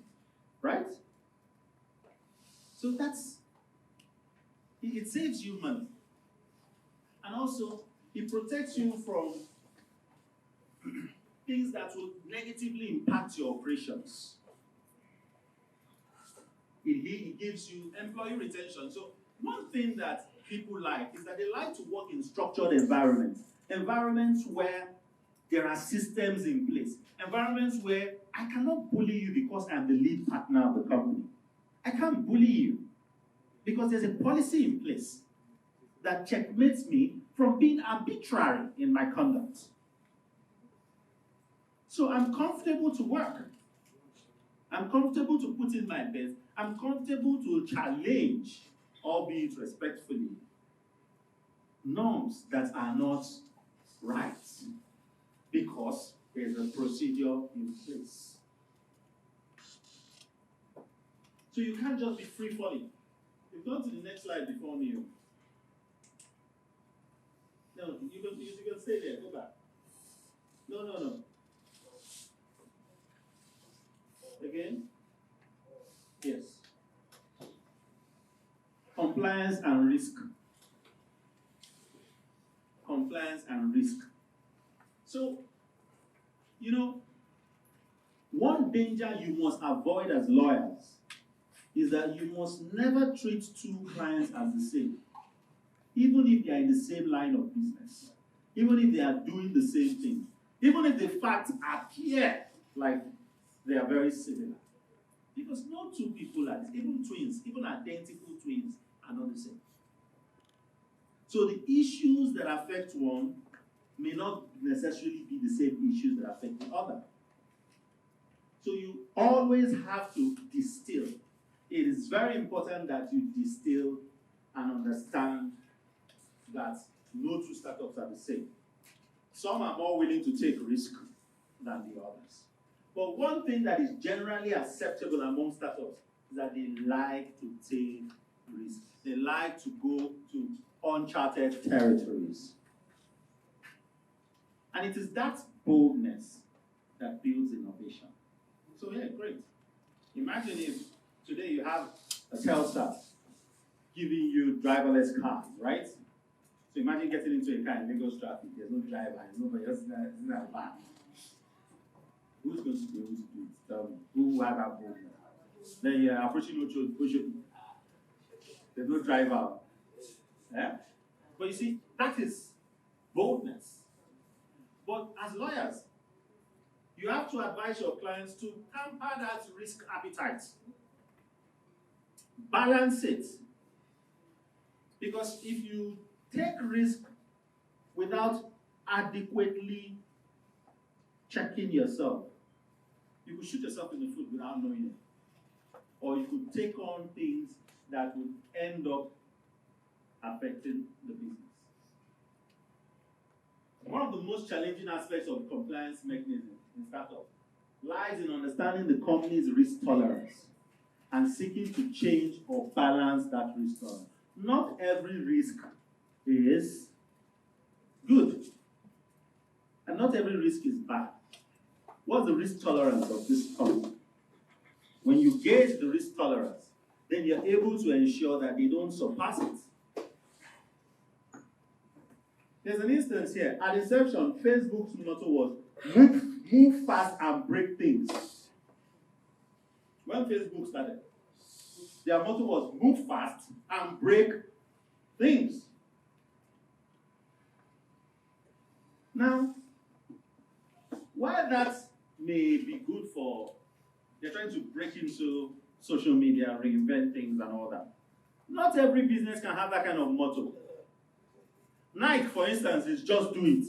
right? So it saves you money. And also, it protects you from things that will negatively impact your operations. It gives you employee retention. So one thing that people like is that they like to work in structured environments. Environments where there are systems in place. Environments where I cannot bully you because I'm the lead partner of the company. I can't bully you because there's a policy in place that checkmates me from being arbitrary in my conduct. So I'm comfortable to work. I'm comfortable to put in my best. I'm comfortable to challenge, albeit respectfully, norms that are not right because there's a procedure in place. So you can't just be free falling. You've gone to the next slide before me. No, you can stay there. Go back. No. Again? Yes. Compliance and risk. Compliance and risk. So, one danger you must avoid as lawyers is that you must never treat two clients as the same. Even if they are in the same line of business. Even if they are doing the same thing. Even if the facts appear like they are very similar. Because no two people are, even twins, even identical twins, are not the same. So the issues that affect one may not necessarily be the same issues that affect the other. So you always have to distill. It is very important that you distill and understand that no two startups are the same. Some are more willing to take risk than the others. But one thing that is generally acceptable among startups is that they like to take risks. They like to go to uncharted territories. And it is that boldness that builds innovation. So yeah, great. Imagine if today you have a Telstar giving you driverless cars, right? So imagine getting into a car in Lagos traffic. There's no driver, there's nobody else in that van. Who's going to be able to do it? Tell me. Who will have that boldness? Then you're approaching no choice. There's no driver. Yeah? But you see, that is boldness. But as lawyers, you have to advise your clients to temper that risk appetite. Balance it. Because if you take risk without adequately checking yourself, you could shoot yourself in the foot without knowing it. Or you could take on things that would end up affecting the business. One of the most challenging aspects of compliance mechanism in startup lies in understanding the company's risk tolerance and seeking to change or balance that risk tolerance. Not every risk is good, and not every risk is bad. What's the risk tolerance of this company? When you gauge the risk tolerance, then you're able to ensure that they don't surpass it. There's an instance here. At inception, Facebook's motto was move fast and break things. When Facebook started, their motto was move fast and break things. Now, while that may be good for, they're trying to break into social media, reinvent things and all that. Not every business can have that kind of motto. Nike, for instance, is just do it.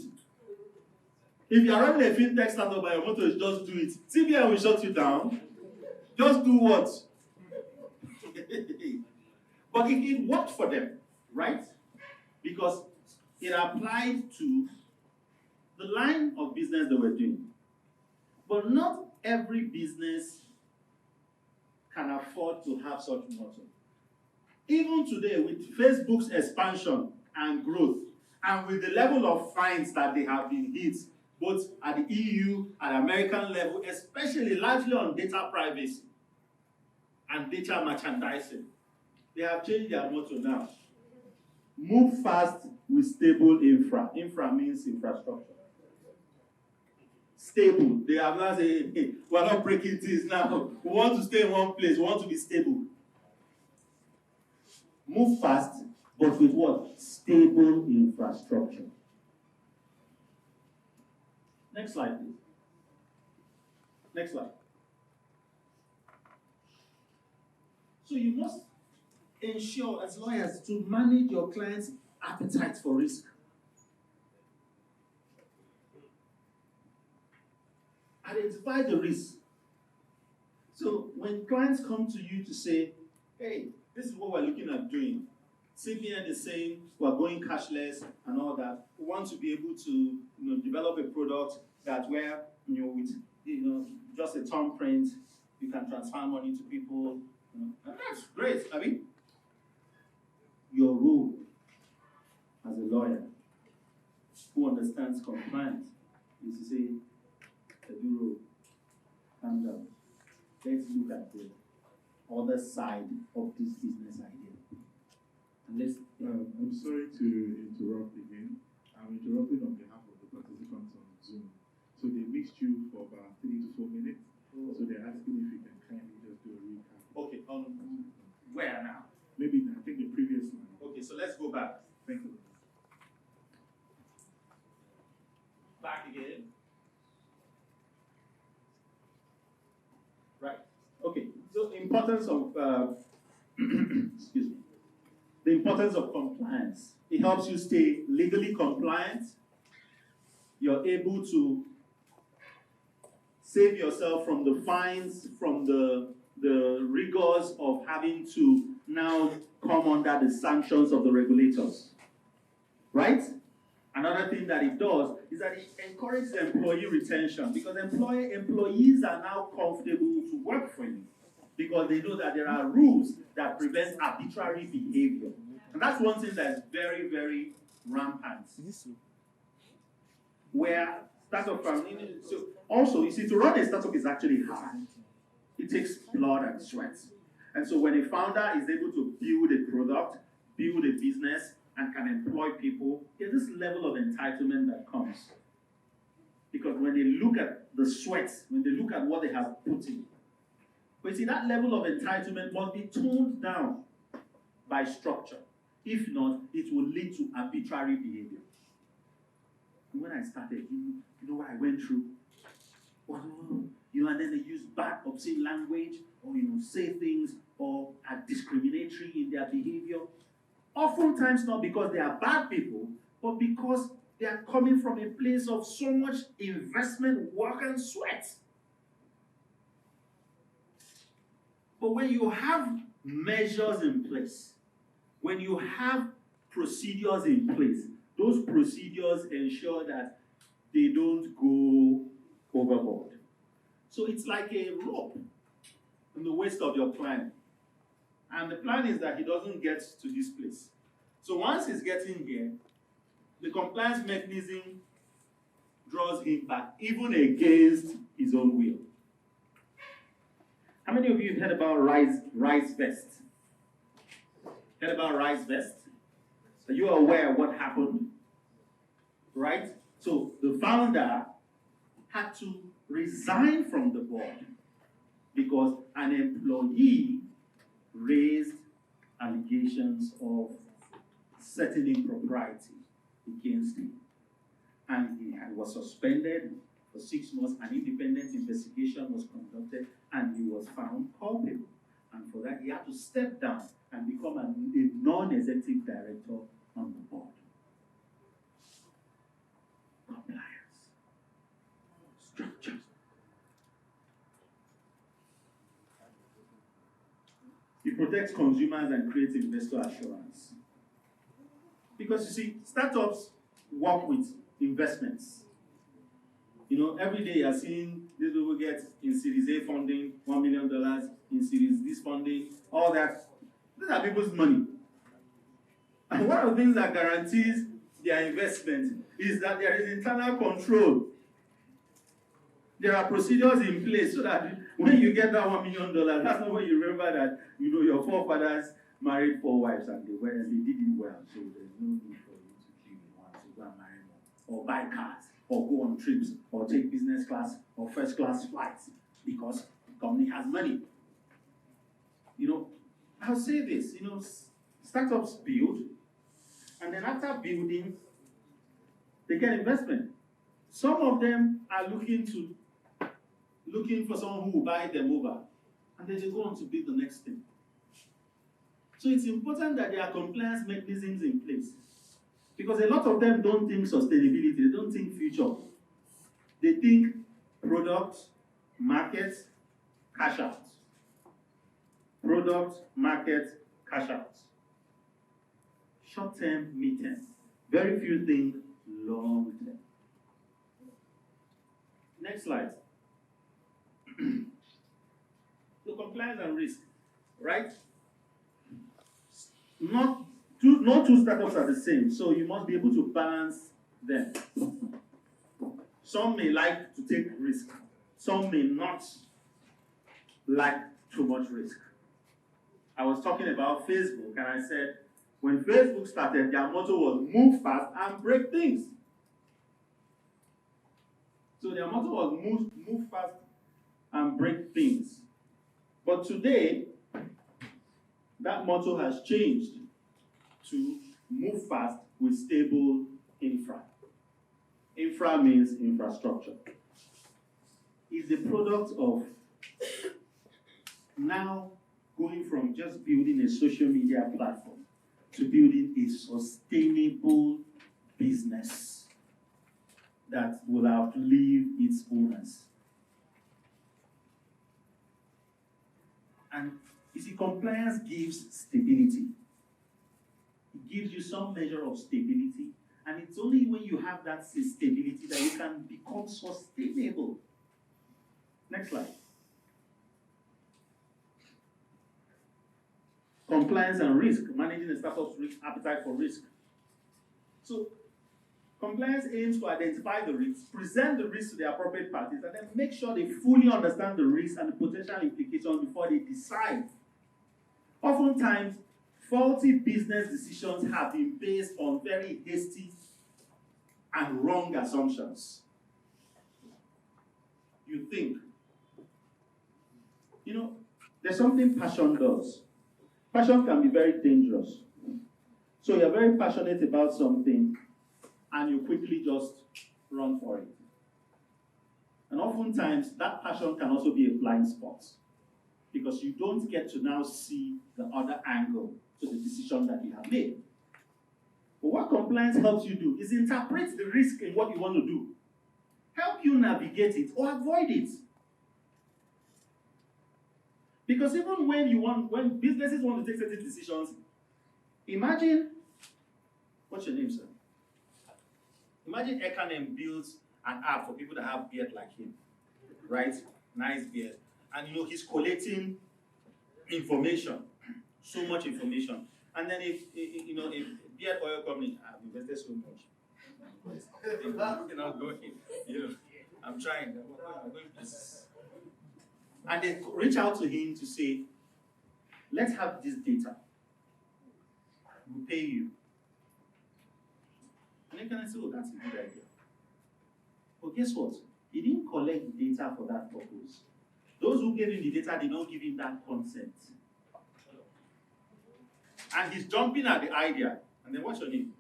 If you are running a fintech startup by your motto is just do it, CBI will shut you down. Just do what? But it worked for them, right? Because it applied to the line of business they were doing. But not every business can afford to have such motto. Even today, with Facebook's expansion and growth, and with the level of fines that they have been hit, both at the EU and American level, especially largely on data privacy and data merchandising, they have changed their motto now. Move fast with stable infra. Infra means infrastructure. Stable. They have now said, hey, we're not breaking things now. We want to stay in one place. We want to be stable. Move fast, but with what? Stable infrastructure. Next slide, please. Next slide. So you must ensure as lawyers to manage your client's appetite for risk. Identify the risk. So when clients come to you to say, hey, this is what we're looking at doing. CBN is saying we're going cashless and all that. We want to be able to develop a product that where with just a thumbprint, you can transfer money to people. And that's great. I mean, your role as a lawyer who understands compliance is to say, Edu, calm down. Let's look at the other side of this business idea. And I'm sorry to interrupt again. I'm interrupting on behalf of the participants on Zoom. So they missed you for about 3 to 4 minutes. Oh. So they're asking if you can kindly just do a recap. Okay, where now? Maybe I think the previous line. Okay, so let's go back. Thank you. Back again. Right. Okay. So the importance of excuse me. The importance of compliance. It helps you stay legally compliant. You're able to save yourself from the fines, from the rigors of having to now come under the sanctions of the regulators. Right? Another thing that it does is that it encourages employee retention because employees are now comfortable to work for you because they know that there are rules that prevent arbitrary behavior. And that's one thing that is very, very rampant. Where startup so also, you see, to run a startup is actually hard. It takes blood and sweat. And so when a founder is able to build a product, build a business, and can employ people, there's this level of entitlement that comes. Because when they look at the sweat, when they look at what they have put in, but you see, that level of entitlement must be toned down by structure. If not, it will lead to arbitrary behavior. And when I started, you know what I went through? And then they use bad, obscene language, or say things, or are discriminatory in their behavior. Oftentimes not because they are bad people, but because they are coming from a place of so much investment, work, and sweat. But when you have measures in place, when you have procedures in place, those procedures ensure that they don't go overboard. So it's like a rope in the waist of your client. And the plan is that he doesn't get to this place. So once he's getting here, the compliance mechanism draws him back, even against his own will. How many of you have heard about Rise Vest? Heard about Rise Vest? Are you aware of what happened? Right? So the founder had to resign from the board because an employee raised allegations of certain impropriety against him. And he was suspended for 6 months. An independent investigation was conducted and he was found culpable. And for that, he had to step down and become a non-executive director on the board. Compliance. Structures. It protects consumers and creates investor assurance. Because you see, startups work with investments. You know, every day you're seeing these people get in Series A funding, $1 million, in Series this funding, all that. These are people's money. And one of the things that guarantees their investment is that there is internal control. There are procedures in place so that when you get that $1 million, that's not when you remember that, you know, your forefathers married 4 wives and they did it well. So there's no need for you to kill one to go and marry more, or buy cars, or go on trips, or take business class or first class flights because the company has money. You know, I'll say this, you know, startups build, and then after building, they get investment. Some of them are looking for someone who will buy them over, and then they go on to build the next thing. So it's important that there are compliance mechanisms in place, because a lot of them don't think sustainability, they don't think future. They think product, market, cash out. Product, market, cash out. Short term, mid term. Very few think long term. Next slide. So compliance and risk, right? No two startups are the same, so you must be able to balance them. Some may like to take risk. Some may not like too much risk. I was talking about Facebook, and I said, when Facebook started, their motto was move fast and break things. So their motto was move fast and break things. But today, that motto has changed to move fast with stable infra. Infra means infrastructure. It's the product of now going from just building a social media platform to building a sustainable business that will outlive its owners. And you see, compliance gives stability. It gives you some measure of stability, and it's only when you have that stability that you can become sustainable. Next slide. Compliance and risk, managing a startup's risk appetite for risk. So, compliance aims to identify the risks, present the risks to the appropriate parties, and then make sure they fully understand the risks and the potential implications before they decide. Oftentimes, faulty business decisions have been based on very hasty and wrong assumptions. You think. You know, there's something passion does. Passion can be very dangerous. So you're very passionate about something, and you quickly just run for it. And oftentimes, that passion can also be a blind spot, because you don't get to now see the other angle to the decision that you have made. But what compliance helps you do is interpret the risk in what you want to do, help you navigate it or avoid it. Because even when businesses want to take certain decisions, imagine, what's your name, sir? Imagine Ekanem builds an app for people that have beard like him, right? Nice beard. And you know, he's collecting information, so much information. And then if beard oil company, I've invested so much. I'm trying. And they reach out to him to say, let's have this data. We'll pay you. And they can say, oh, that's a good idea. But guess what? He didn't collect the data for that purpose. Those who gave him the data did not give him that consent. And he's jumping at the idea. And then what's your name?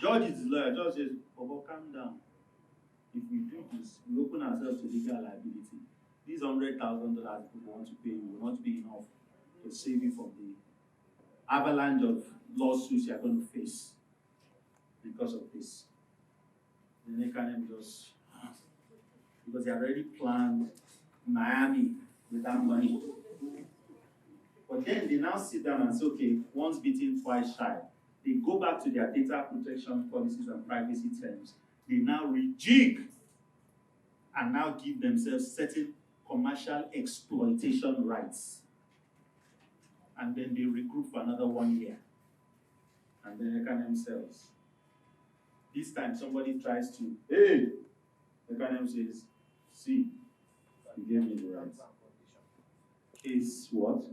George is the lawyer. George says, Bobo, calm down. If we do this, we open ourselves to legal liability. These $100,000 people want to pay you will not be enough to save you from the avalanche of lawsuits you're going to face because of this. Then they can just, because they already planned Miami with that money. But then they now sit down and say, okay, once beaten, twice shy. They go back to their data protection policies and privacy terms. They now rejig and now give themselves certain commercial exploitation rights. And then they regroup for another 1 year. And then they can themselves. This time somebody tries to, hey, the Canem says, see, you gave me the rights. Is what?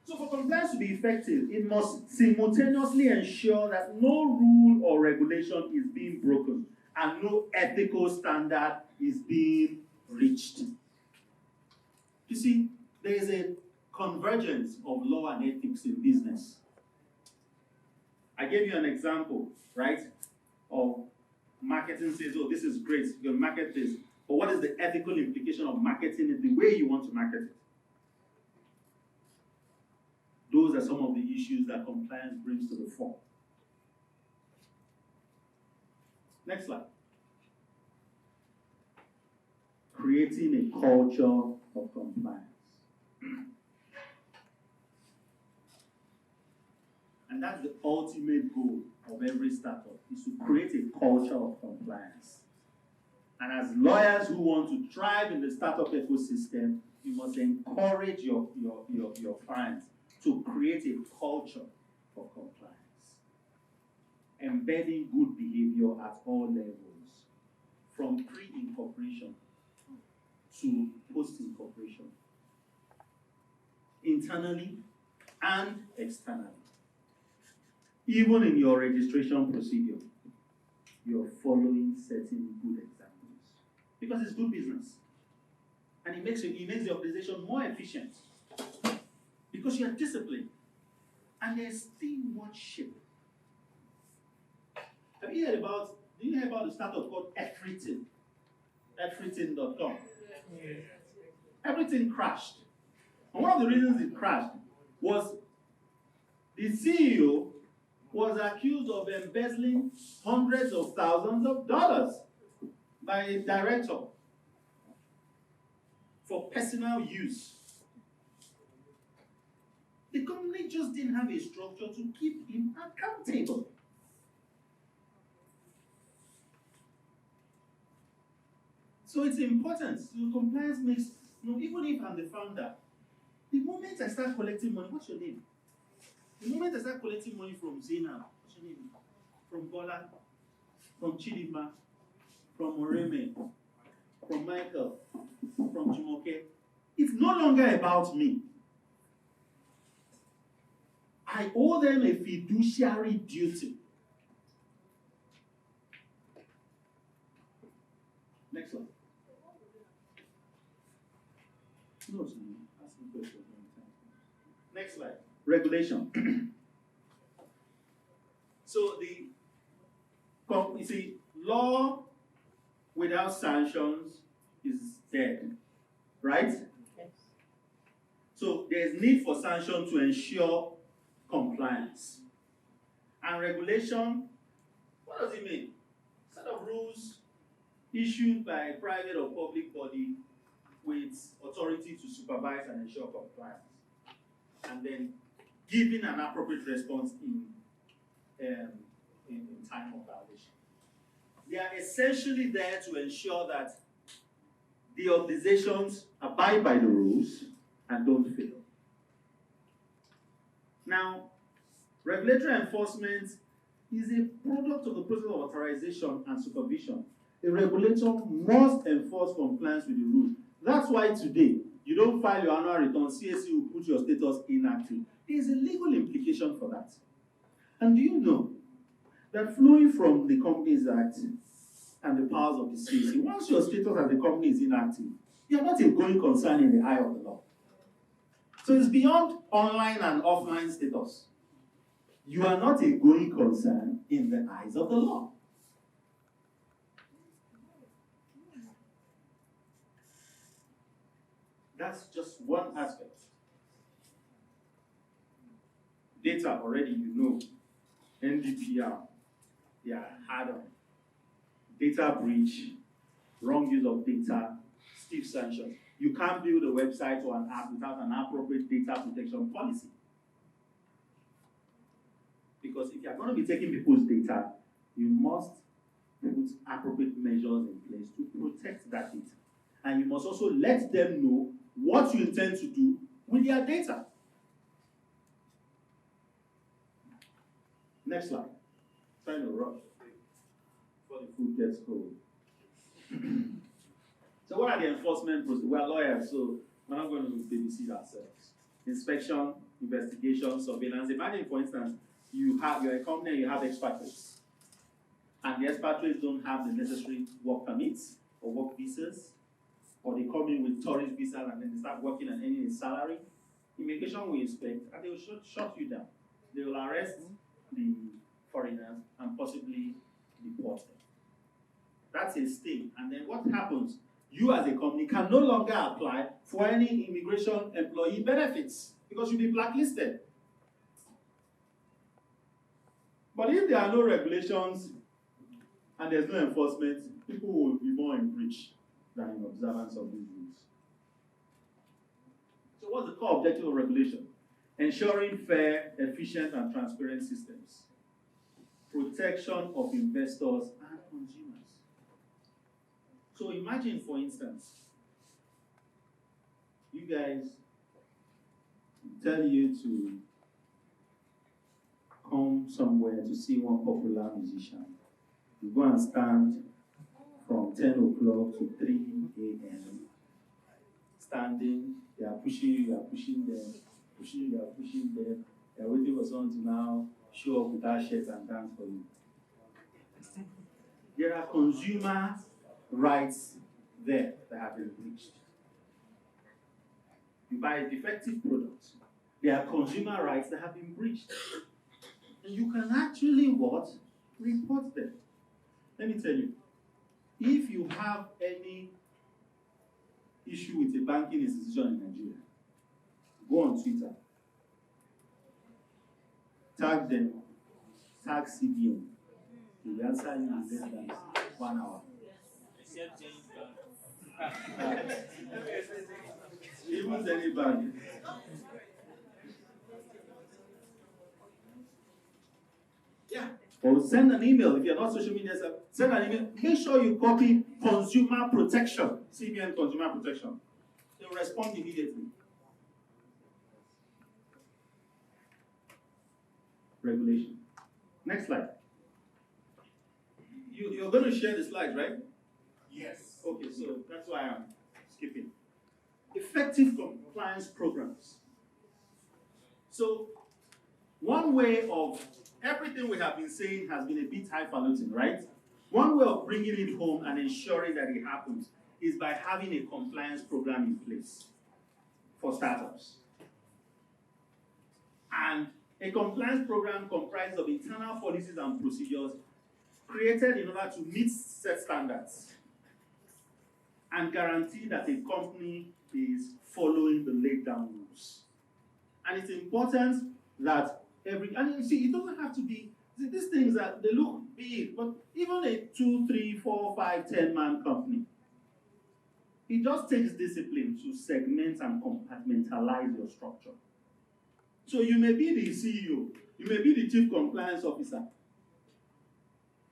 So for compliance to be effective, it must simultaneously ensure that no rule or regulation is being broken and no ethical standard is being reached. You see, there is a convergence of law and ethics in business. I gave you an example, right, of marketing says, oh, this is great, you can market this. But what is the ethical implication of marketing it the way you want to market it? Those are some of the issues that compliance brings to the fore. Next slide. Creating a culture of compliance. And that's the ultimate goal of every startup, is to create a culture of compliance. And as lawyers who want to thrive in the startup ecosystem, you must encourage your clients to create a culture for compliance, embedding good behavior at all levels, from pre-incorporation to post-incorporation, internally and externally. Even in your registration procedure, you're following certain good examples because it's good business, and it makes the organization more efficient. Because you are disciplined. And there's stewardship. Do you hear about the startup called Everything? Everything.com. Yes. Everything crashed. And one of the reasons it crashed was the CEO was accused of embezzling hundreds of thousands of dollars by a director for personal use. The company just didn't have a structure to keep him accountable. So it's important. So compliance makes, even if I'm the founder, the moment I start collecting money, what's your name? The moment I start collecting money from Zena, what's your name? From Bola, from Chidima, from Moreme, from Michael, from Jumoke, it's no longer about me. I owe them a fiduciary duty. Next slide. No, asking questions. Next slide. Regulation. So you see, law without sanctions is dead, right? Yes. So there's need for sanction to ensure compliance. And regulation, what does it mean? Set of rules issued by a private or public body with authority to supervise and ensure compliance. And then giving an appropriate response in time of violation. They are essentially there to ensure that the organizations abide by the rules and don't fail. Now, regulatory enforcement is a product of the process of authorization and supervision. a regulator must enforce compliance with the rules. That's why today, you don't file your annual return, CAC will put your status inactive. There is a legal implication for that. And do you know that flowing from the Companies Act and the powers of the CAC, once your status as a company is inactive, you are not a going concern in the eye of the law. So it's beyond online and offline status. You are not a going concern in the eyes of the law. That's just one aspect. Data already, you know, NDPR, they are hard on. Data breach, wrong use of data, stiff sanctions. You can't build a website or an app without an appropriate data protection policy. Because if you are going to be taking people's data, you must put appropriate measures in place to protect that data. And you must also let them know what you intend to do with their data. Next slide. Trying to rush before the food gets cold. So what are the enforcement procedures? We are lawyers, so we're not going to babysit ourselves. Inspection, investigation, surveillance. Imagine, for instance, you're a company and you have expatriates. And the expatriates don't have the necessary work permits or work visas, or they come in with tourist visas and then they start working and earning a salary. Immigration will inspect and they will shut you down. They will arrest the foreigners and possibly deport them. That's a sting. And then what happens? You as a company can no longer apply for any immigration employee benefits because you'll be blacklisted. But if there are no regulations and there's no enforcement, people will be more in breach than in observance of these rules. So what's the core objective of regulation? Ensuring fair, efficient, and transparent systems. Protection of investors and consumers. So imagine, for instance, you guys tell you to come somewhere to see one popular musician. You go and stand from 10 o'clock to 3 a.m. Standing, they are pushing you, you are pushing them, pushing you, you are pushing them. They are waiting for someone to now show up with that shirt and dance for you. There are consumer rights there that have been breached. You buy a defective product, there are consumer rights that have been breached. And you can actually what? Report them. Let me tell you, if you have any issue with a banking institution in Nigeria, go on Twitter, tag them, tag CBN. They will answer you in less than 1 hour. Even any bank. Yeah. Or send an email. If you're not social media, send an email. Make sure you copy consumer protection, CBN consumer protection. They'll respond immediately. Regulation. Next slide. You're going to share the slides, right? Yes. Okay, so that's why I'm skipping. Effective compliance programs. So, one way of everything we have been saying has been a bit highfalutin, right? One way of bringing it home and ensuring that it happens is by having a compliance program in place for startups. And a compliance program comprises of internal policies and procedures created in order to meet set standards and guarantee that a company is following the laid down rules. And it's important that and you see, it doesn't have to be, these things that they look big, but even a 2, 3, 4, 5, 10-man company, it just takes discipline to segment and compartmentalize your structure. So you may be the CEO, you may be the chief compliance officer,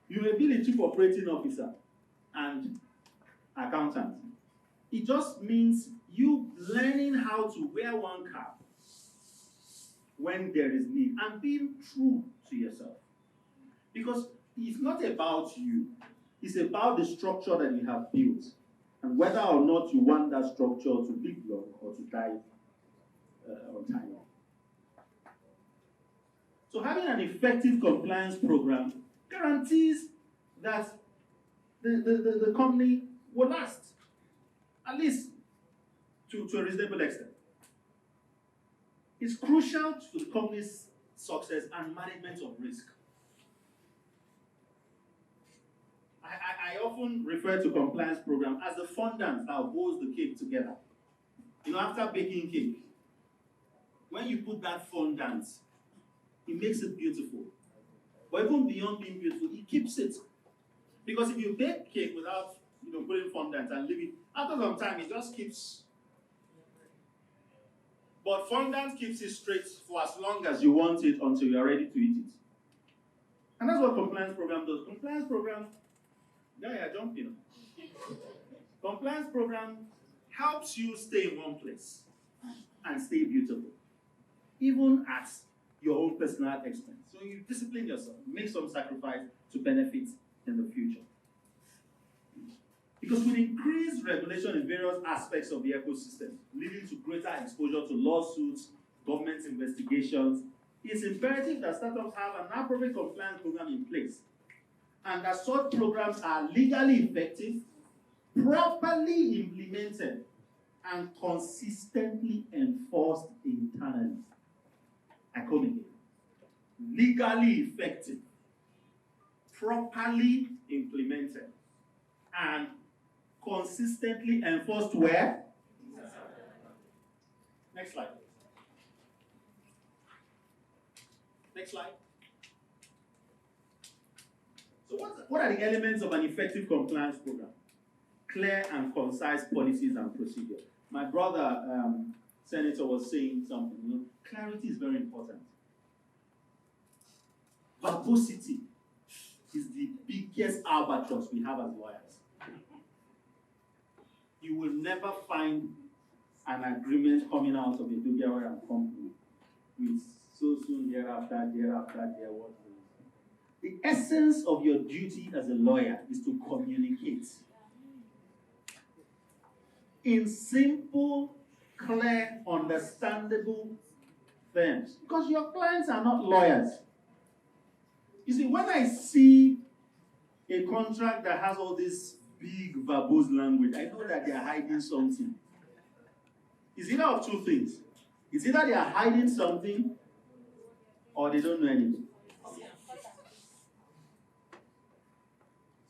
you may be the chief operating officer and accountant. It just means you learning how to wear one cap when there is need and being true to yourself. Because it's not about you, It's about the structure that you have built and whether or not you want that structure to live long or to die on time. So having an effective compliance program guarantees that the company will last, at least to a reasonable extent. It's crucial to the company's success and management of risk. I often refer to compliance program as the fondant that holds the cake together. After baking cake, when you put that fondant, it makes it beautiful. But even beyond being beautiful, it keeps it. Because if you bake cake without putting fondant and leave it, after some time it just keeps. But fondant keeps it straight for as long as you want it until you are ready to eat it. And that's what compliance program does. Compliance program, jumping. Compliance program helps you stay in one place and stay beautiful, even at your own personal expense. So you discipline yourself, make some sacrifice to benefit in the future. Because with increased regulation in various aspects of the ecosystem, leading to greater exposure to lawsuits, government investigations, it's imperative that startups have an appropriate compliance program in place, and that such programs are legally effective, properly implemented, and consistently enforced internally. I come again. Legally effective, properly implemented, and consistently enforced where? Next slide. Next slide. So what are the elements of an effective compliance program? Clear and concise policies and procedures. My brother, Senator, was saying something. Clarity is very important. Verbosity is the biggest albatross we have as lawyers. You will never find an agreement coming out of Edoigawerie and company with so soon thereafter, there what. The essence of your duty as a lawyer is to communicate in simple, clear, understandable terms. Because your clients are not lawyers. You see, when I see a contract that has all this big verbose language, I know that they are hiding something. It's either of two things. It's either they are hiding something or they don't know anything.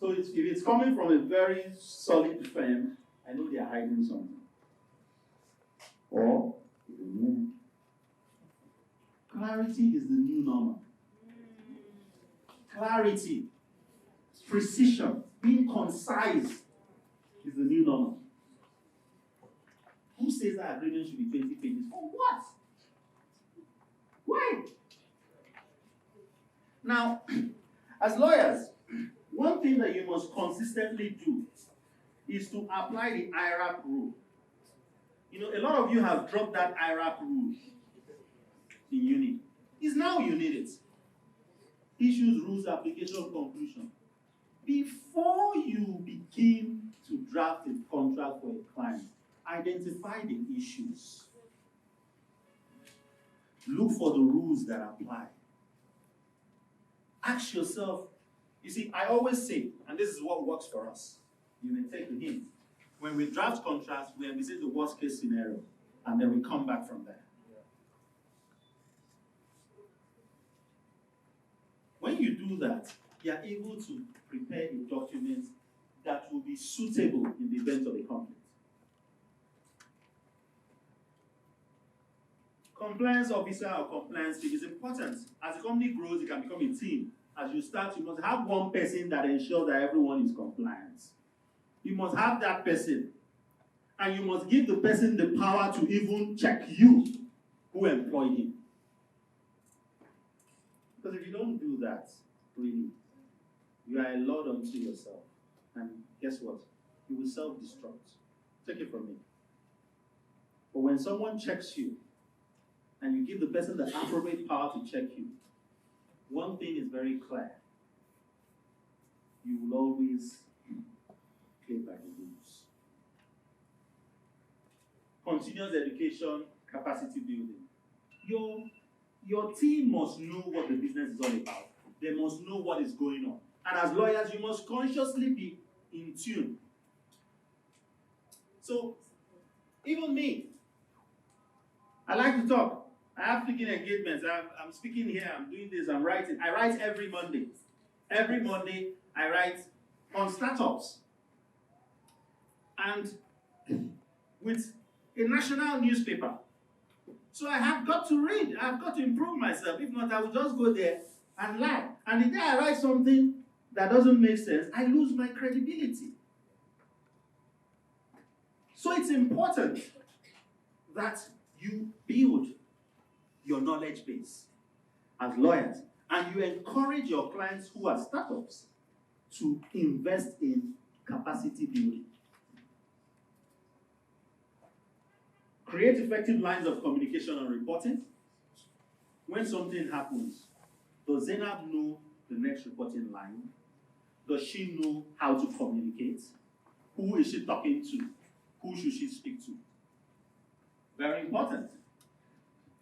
So if it's coming from a very solid firm, I know they are hiding something. Or they don't know. Clarity is the new normal. Clarity, precision, being concise is the new normal. Who says that agreement should be 20 pages? For what? Why? Now, as lawyers, one thing that you must consistently do is to apply the IRAP rule. A lot of you have dropped that IRAP rule in uni. It's now you need it. Issues, rules, application, conclusion. Before you begin to draft a contract for a client, identify the issues. Look for the rules that apply. Ask yourself, you see, I always say, and this is what works for us, you may take the hint. When we draft contracts, we envisage the worst case scenario, and then we come back from there. When you do that, you are able to prepare a document that will be suitable in the event of a conflict. Compliance officer or compliance team is important. As the company grows, it can become a team. As you start, you must have one person that ensures that everyone is compliant. You must have that person. And you must give the person the power to even check you who employed him. Because if you don't do that, really, you are a lord unto yourself. And guess what? You will self-destruct. Take it from me. But when someone checks you, and you give the person the appropriate power to check you, one thing is very clear. You will always continuous education, capacity building. Your team must know what the business is all about. They must know what is going on. And as lawyers, you must consciously be in tune. So, even me, I like to talk. I have speaking engagements. I'm speaking here, I'm doing this, I'm writing. I write every Monday. Every Monday, I write on startups. And with a national newspaper. So I have got to read. I've got to improve myself. If not, I will just go there and lie. And the day I write something that doesn't make sense, I lose my credibility. So it's important that you build your knowledge base as lawyers and you encourage your clients who are startups to invest in capacity building. Create effective lines of communication and reporting. When something happens, does Zainab know the next reporting line? Does she know how to communicate? Who is she talking to? Who should she speak to? Very important.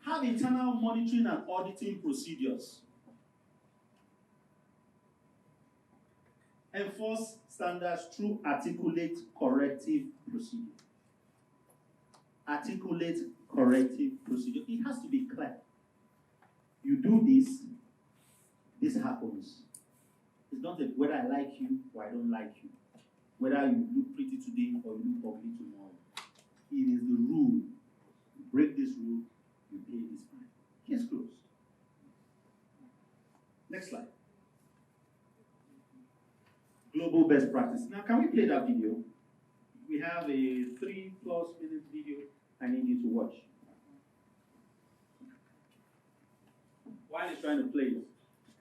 Have internal monitoring and auditing procedures. Enforce standards through articulate corrective procedure. Articulate corrective procedure. It has to be clear. You do this, this happens. It's not a whether I like you or I don't like you. Whether you look pretty today or you look ugly tomorrow. It is the rule. You break this rule, you pay this fine. Case closed. Next slide. Global best practice. Now, can we play that video? We have a 3+ minute video I need you to watch. While he's trying to play it.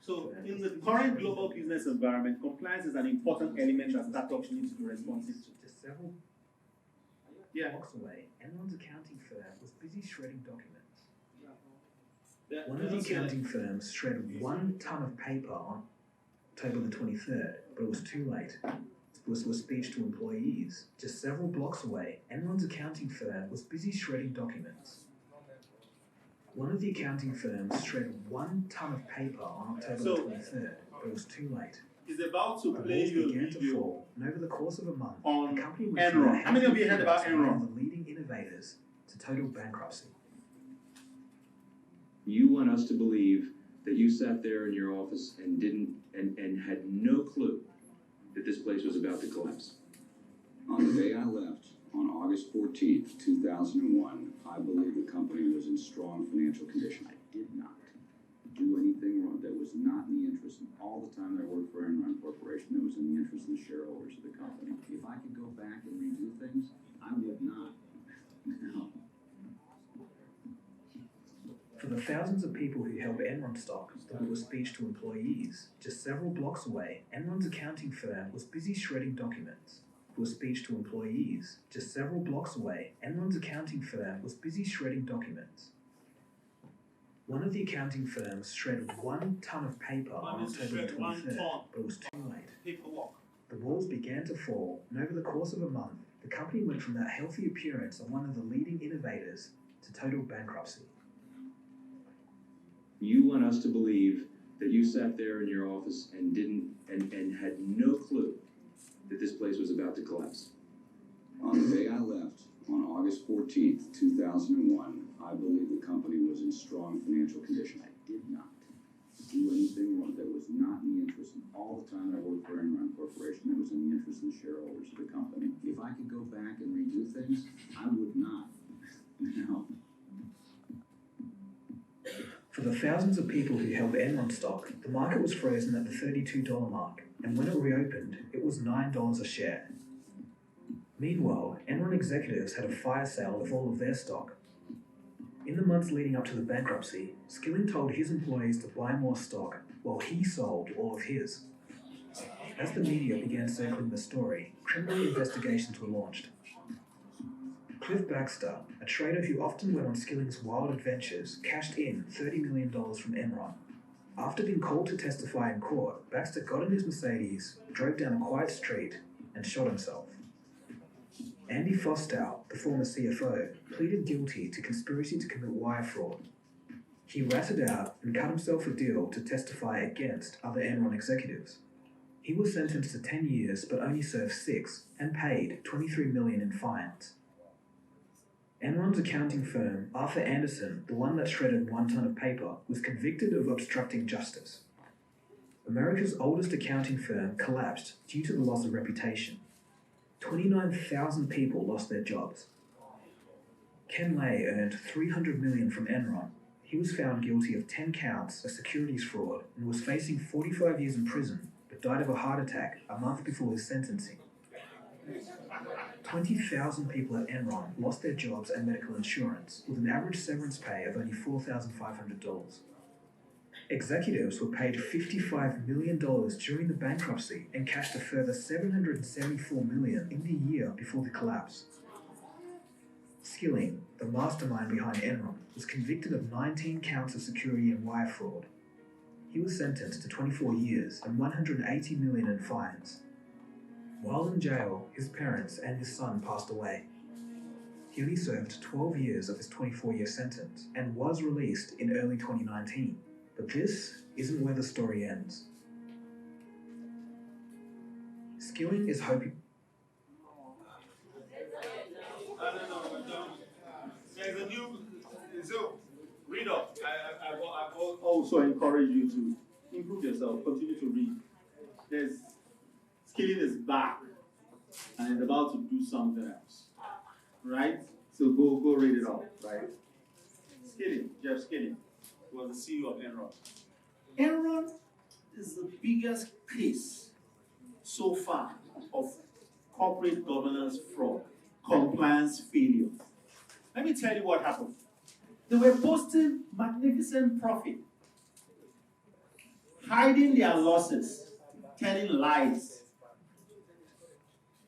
So, in the current global business environment, compliance is an important element that startups need to be responsive to. Just several Yeah. blocks away, Enron's accounting firm was busy shredding documents. Yeah. One of the accounting firms shredded 1 ton of paper on October the 23rd, but it was too late. It was a speech to employees. Just several blocks away, Enron's accounting firm was busy shredding documents. One of the accounting firms shredded 1 ton of paper on October the 23rd, but it was too late. He's about to The play walls you a began to video fall, and over the course of a month, on the company went through Enron. How many of you heard about one of Enron? the leading innovators to total bankruptcy. You want us to believe that you sat there in your office and didn't and had no clue that this place was about to collapse. On the day I left, on August 14th, 2001, I believed the company was in strong financial condition. I did not do anything wrong. That was not in the interest. All the time I worked for Enron Corporation, that was in the interest of the shareholders of the company. If I could go back and redo things, I would not. No. For the thousands of people who held Enron stock that was a speech to employees, just several blocks away, Enron's accounting firm was busy shredding documents. For a speech to employees, just several blocks away, Enron's accounting firm was busy shredding documents. One of the accounting firms shredded 1 ton of paper on October 23rd, but it was too late. Paperwork. The walls began to fall, and over the course of a month, the company went from that healthy appearance of one of the leading innovators to total bankruptcy. You want us to believe that you sat there in your office and didn't and had no clue that this place was about to collapse. On the day I left, on August 14th, 2001, I believed the company was in strong financial condition. I did not do anything wrong. That was not in the interest. All the time I worked for Enron Corporation, that was in the interest of the shareholders of the company. If I could go back and redo things, I would not. No. For the thousands of people who held Enron stock, the market was frozen at the $32 mark, and when it reopened, it was $9 a share. Meanwhile, Enron executives had a fire sale of all of their stock. In the months leading up to the bankruptcy, Skilling told his employees to buy more stock while he sold all of his. As the media began circling the story, criminal investigations were launched. Cliff Baxter, a trader who often went on Skilling's wild adventures, cashed in $30 million from Enron. After being called to testify in court, Baxter got in his Mercedes, drove down a quiet street, and shot himself. Andy Fostow, the former CFO, pleaded guilty to conspiracy to commit wire fraud. He ratted out and cut himself a deal to testify against other Enron executives. He was sentenced to 10 years but only served 6 and paid $23 million in fines. Enron's accounting firm, Arthur Andersen, the one that shredded 1 ton of paper, was convicted of obstructing justice. America's oldest accounting firm collapsed due to the loss of reputation. 29,000 people lost their jobs. Ken Lay earned $300 million from Enron. He was found guilty of 10 counts of securities fraud and was facing 45 years in prison, but died of a heart attack a month before his sentencing. 20,000 people at Enron lost their jobs and medical insurance, with an average severance pay of only $4,500. Executives were paid $55 million during the bankruptcy and cashed a further $774 million in the year before the collapse. Skilling, the mastermind behind Enron, was convicted of 19 counts of security and wire fraud. He was sentenced to 24 years and $180 million in fines. While in jail, his parents and his son passed away. He only served 12 years of his 24-year sentence and was released in early 2019. But this isn't where the story ends. Skilling is hoping... There's a new Zoom. Read up. I also encourage you to improve yourself. Continue to read. Skilling is back and it's about to do something else. Right? So go read it all. Right? Jeff Skilling was the CEO of Enron. Enron is the biggest case so far of corporate governance fraud, compliance failure. Let me tell you what happened. They were posting magnificent profit, hiding their losses, telling lies.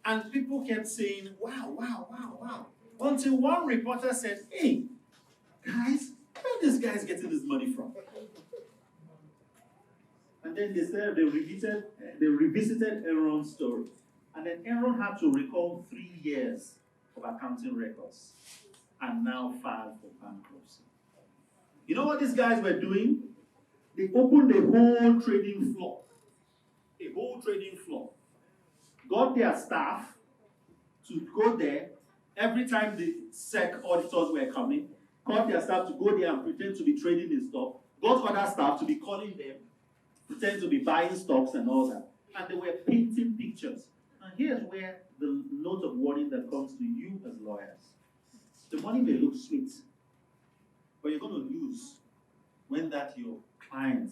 And people kept saying, wow, wow, wow, wow. Until one reporter said, hey, guys, where are these guys getting this money from? And then they said they revisited Enron's story. And then Enron had to recall 3 years of accounting records and now filed for bankruptcy. You know what these guys were doing? They opened a whole trading floor. Got their staff to go there every time the SEC auditors were coming, got their staff to go there and pretend to be trading in stock, got other staff to be calling them, pretend to be buying stocks and all that. And they were painting pictures. And here's where the note of warning that comes to you as lawyers. The money may look sweet, but you're going to lose when that your client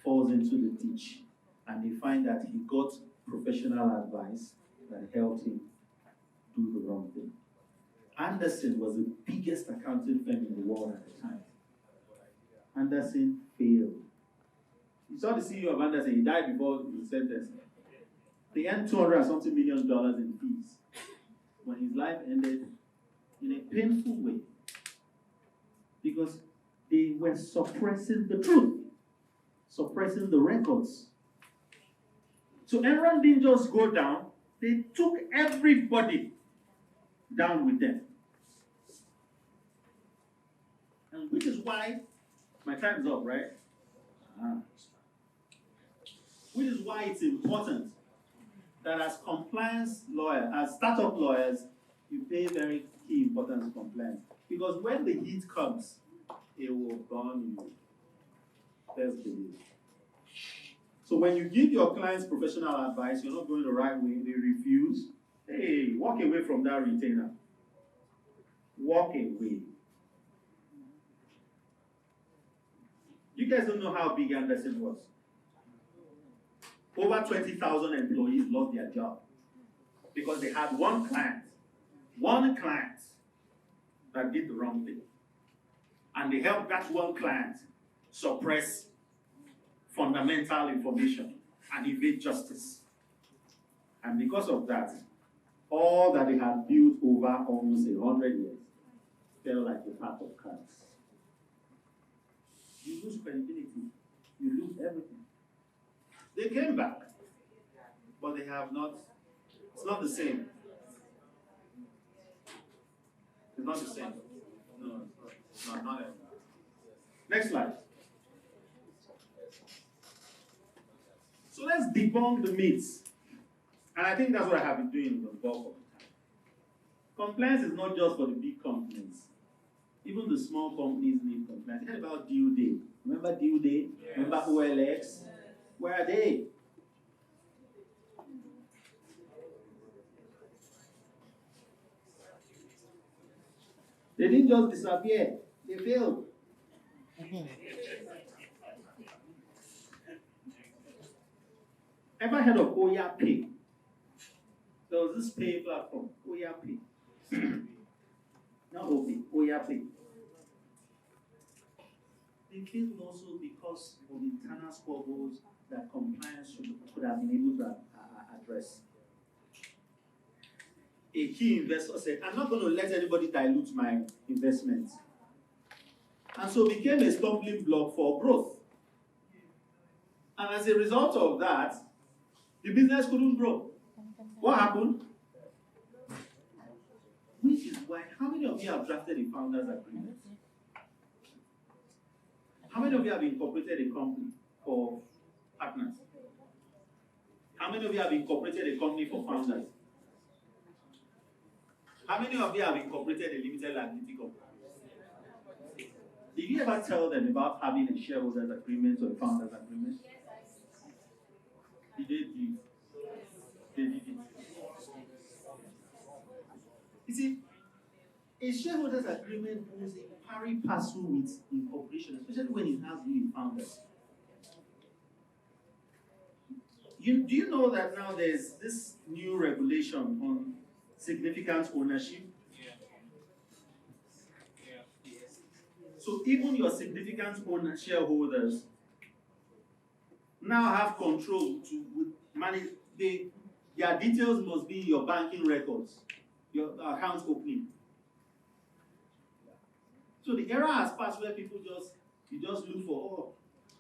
falls into the ditch and they find that he got professional advice that helped him do the wrong thing. Andersen was the biggest accounting firm in the world at the time. Andersen failed. You saw the CEO of Andersen, he died before the sentence. They earned $200-something million in fees. When his life ended in a painful way, because they were suppressing the truth, suppressing the records. So Enron didn't just go down, they took everybody down with them. And which is why, my time's up, right? Which is why it's important that as compliance lawyers, as startup lawyers, you pay very key importance to compliance. Because when the heat comes, it will burn you. Best believe. So when you give your clients professional advice, you're not going the right way, they refuse, hey, walk away from that retainer. Walk away. You guys don't know how big Andersen was. Over 20,000 employees lost their job because they had one client that did the wrong thing. And they helped that one client suppress fundamental information and evade justice. And because of that, all that they had built over almost 100 years fell like a pack of cards. You lose credibility, you lose everything. They came back, but they have not, it's not the same. It's not the same. No, not anymore. Next slide. So let's debunk the myths. And I think that's what I have been doing the bulk of the time. Compliance is not just for the big companies. Even the small companies need compliance. You heard about due date. Remember due date? Yes. Remember OLX? Where are they? They didn't just disappear. They failed. Ever heard of Oya Pay? There was this pay platform, Oya Pay. Not OPay, Oya Pay. They failed also because of internal squabbles that compliance could have been able to address. A key investor said, I'm not going to let anybody dilute my investments. And so became a stumbling block for growth. And as a result of that, the business couldn't grow. What happened? Which is why, how many of you have drafted a founder's agreement? How many of you have incorporated a company for partners? How many of you have incorporated a company for founders? How many of you have incorporated a limited liability company? Did you ever tell them about having a shareholders agreement or a founders agreement? Did they do it? They did it. You see, a shareholders agreement was a pari passu with incorporation, especially when it has to do with founders. Do you know that now there's this new regulation on significant ownership? So even your significant owner shareholders now have control to manage. Their details must be in your banking records, your account opening. So the era has passed where people just look for, oh,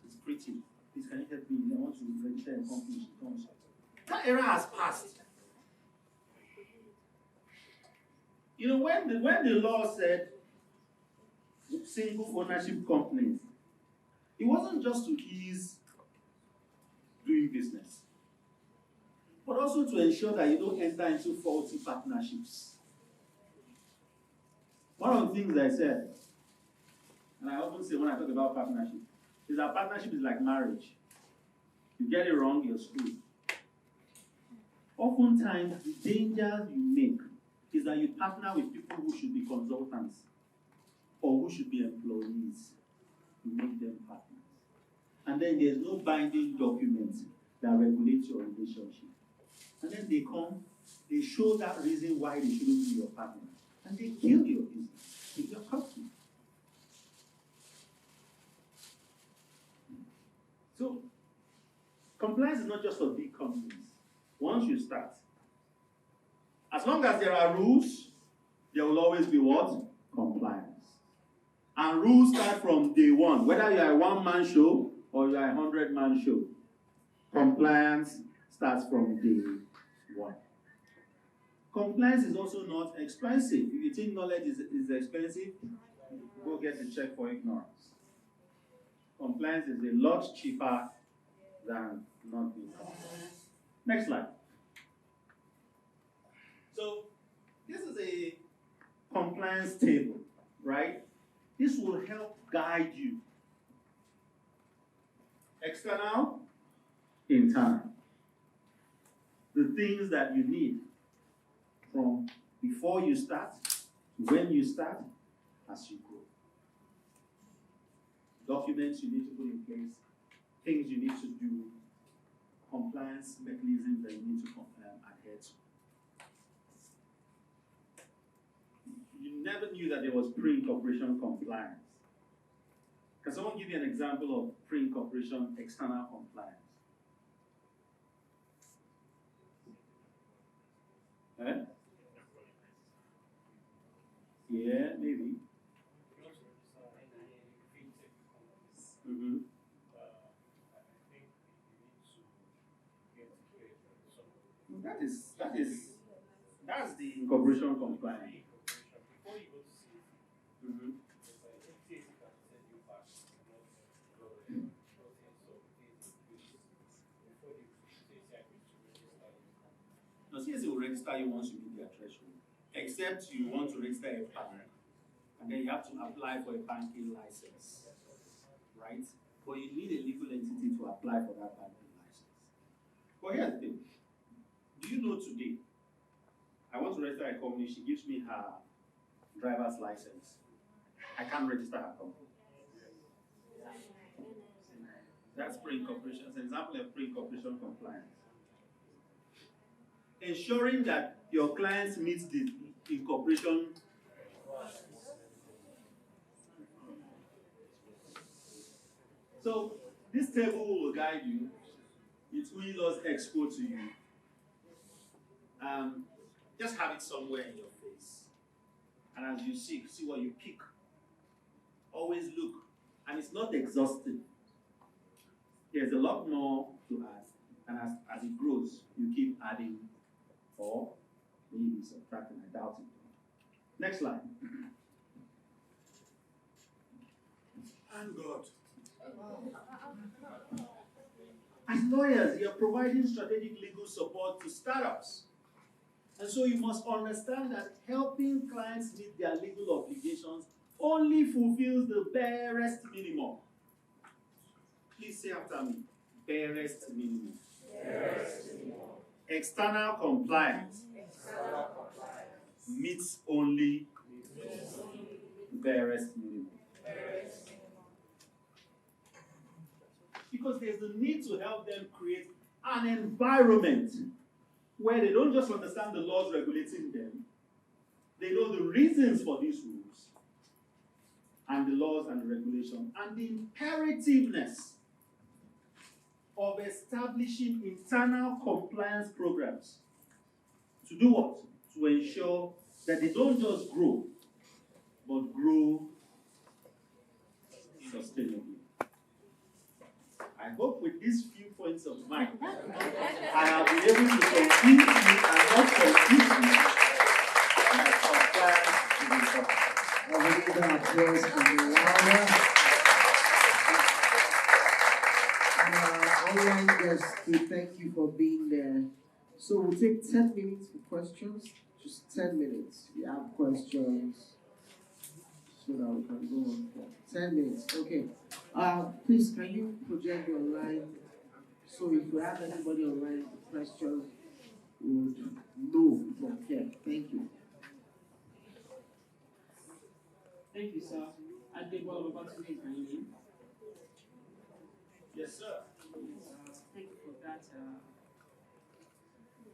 it's pretty. Please, can you help me? I want to register a company. That era has passed. You know, when the law said single ownership companies, it wasn't just to ease doing business, but also to ensure that you don't enter into faulty partnerships. One of the things I said, and I often say when I talk about partnership, is that partnership is like marriage. You get it wrong, you're screwed. Oftentimes, the danger you make is that you partner with people who should be consultants or who should be employees. You make them partners. And then there's no binding document that regulates your relationship. And then they come, they show that reason why they shouldn't be your partner. And they kill your business, kill your company. So, compliance is not just for big companies. Once you start, as long as there are rules, there will always be what? Compliance. And rules start from day one. Whether you are a one-man show or you are a 100-man show, compliance starts from day one. Compliance is also not expensive. If you think knowledge is expensive, go get a check for ignorance. Compliance is a lot cheaper than not being compliant. Next slide. So, this is a compliance table, right? This will help guide you. External, internal. The things that you need from before you start, when you start, as you grow. Documents you need to put in place, things you need to do, compliance mechanisms that you need to adhere to. You never knew that there was pre-incorporation compliance. Can someone give you an example of pre-incorporation external compliance? Eh? Yeah, maybe. Mm-hmm. That's the incorporation compliance. Before you go to Mm-hmm. No, CSA will register you once you meet their threshold, except you want to register a bank, and then you have to apply for a banking license, right? But you need a legal entity to apply for that banking license. But here's the thing. Do you know today, I want to register a company, she gives me her driver's license. I can't register her company. That's pre-incorporation. It's an example of pre-incorporation compliance. Ensuring that your clients meet the incorporation. So this table will guide you. It will export to you. Just have it somewhere in your face. And as you see what you pick. Always look. And it's not exhaustive. There's a lot more to add. And as it grows, you keep adding or maybe subtracting. I doubt it. Next slide. And God. As lawyers, you're providing strategic legal support to startups. And so you must understand that helping clients meet their legal obligations only fulfills the barest minimum. Please say after me. Barest minimum. Barest minimum. External compliance meets only the barest minimum. Because there's the need to help them create an environment where they don't just understand the laws regulating them, they know the reasons for these rules and the laws and the regulations and the imperativeness of establishing internal compliance programs. To do what? To ensure that they don't just grow, but grow sustainably. I hope with these few points of mine, I have been able to convince you and not confuse you that compliance is important. I will give an applause for the louder. Online guests, we thank you for being there. So we'll take 10 minutes for questions. Just 10 minutes. If you have questions, so that we can go on for 10 minutes. Okay. Please, can you project your line? So if you have anybody online with questions, we would know from here. Thank you. Thank you, sir. I think what I'm about to make my name. Yes, sir. Thank you for that.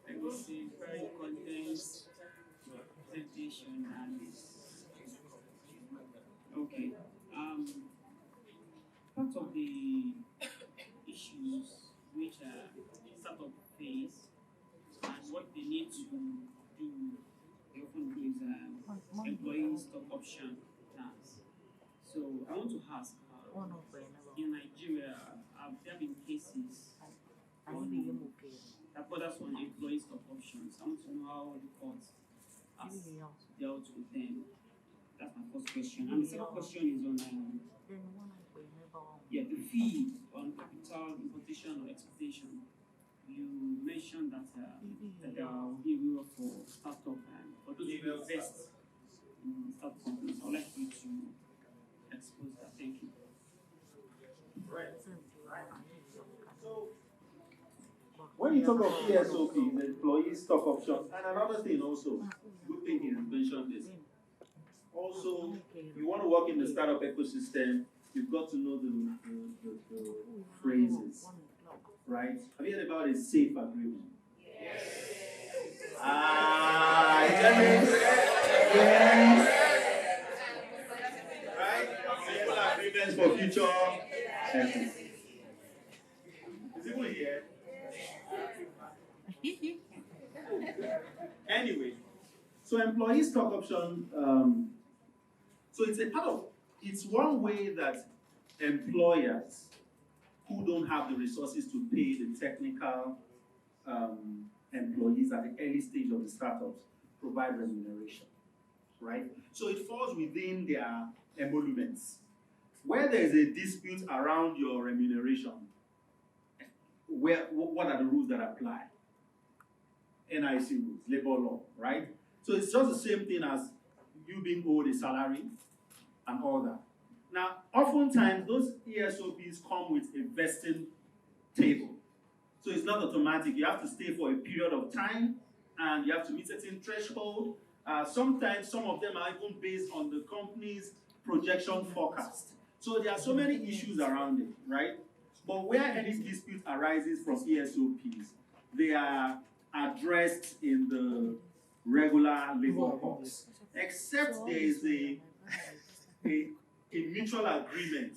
Let me see, very condensed presentation and okay. Part of the issues which startup face and what they need to do, they often do is employee stock option plans. So I want to ask, in Nigeria, have there been cases that borders on employee stock options? I want to know how the court has dealt with them. That's my first question. And the second question is on the fee on capital importation or exportation. You mentioned that there will be a rule for startup and for those who invest in startup companies. I would like you to expose that. Thank you. Right. So, when you talk of ESOP, employee stock options, and another thing also, good thing he mentioned this. Also, you want to work in the startup ecosystem, you've got to know the phrases, right? Have you heard about a safe agreement? Yes. Yes. Right? Simple agreements for future sessions. Is it here? Anyway, so employee stock option, so it's one way that employers who don't have the resources to pay the technical employees at the early stage of the startups provide remuneration. right? So it falls within their emoluments. Where there is a dispute around your remuneration, what are the rules that apply? NIC rules, labor law, right? So it's just the same thing as you being owed a salary and all that. Now, oftentimes those ESOPs come with a vesting table. So it's not automatic. You have to stay for a period of time and you have to meet certain threshold. Sometimes some of them are even based on the company's projection forecast. So there are so many issues around it, right? But where any dispute arises from ESOPs, they are addressed in the regular labor courts, except there is a mutual agreement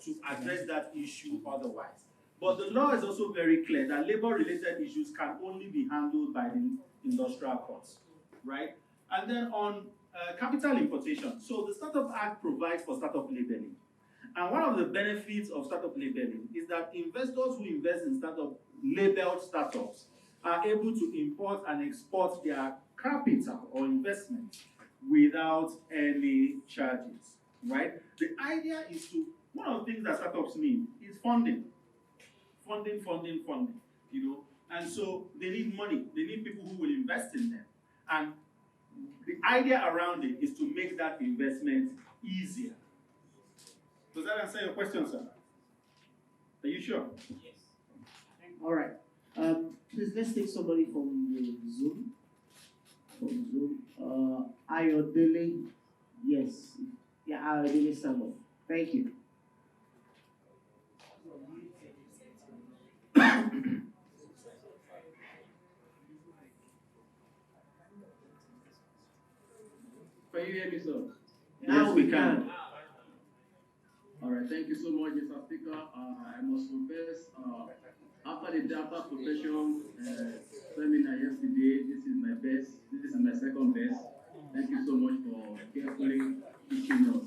to address that issue otherwise. But the law is also very clear that labor-related issues can only be handled by the industrial courts, right? And then on capital importation, so the Startup Act provides for startup labeling. And one of the benefits of startup labeling is that investors who invest in labeled startups are able to import and export their capital or investment without any charges, right? The idea is one of the things that startups need is funding. Funding, you know. And so they need money. They need people who will invest in them. And the idea around it is to make that investment easier. Does that answer your question, sir? Are you sure? Yes. All right. Please let's take somebody from the Zoom. Ayodele. Yes. Yeah, Ayodele Samuel. Thank you. Can you hear me, sir? Now we can. All right, thank you so much, Mr. Speaker. I must confess, after the data protection seminar yesterday, this is my best. This is my second best. Thank you so much for carefully teaching us.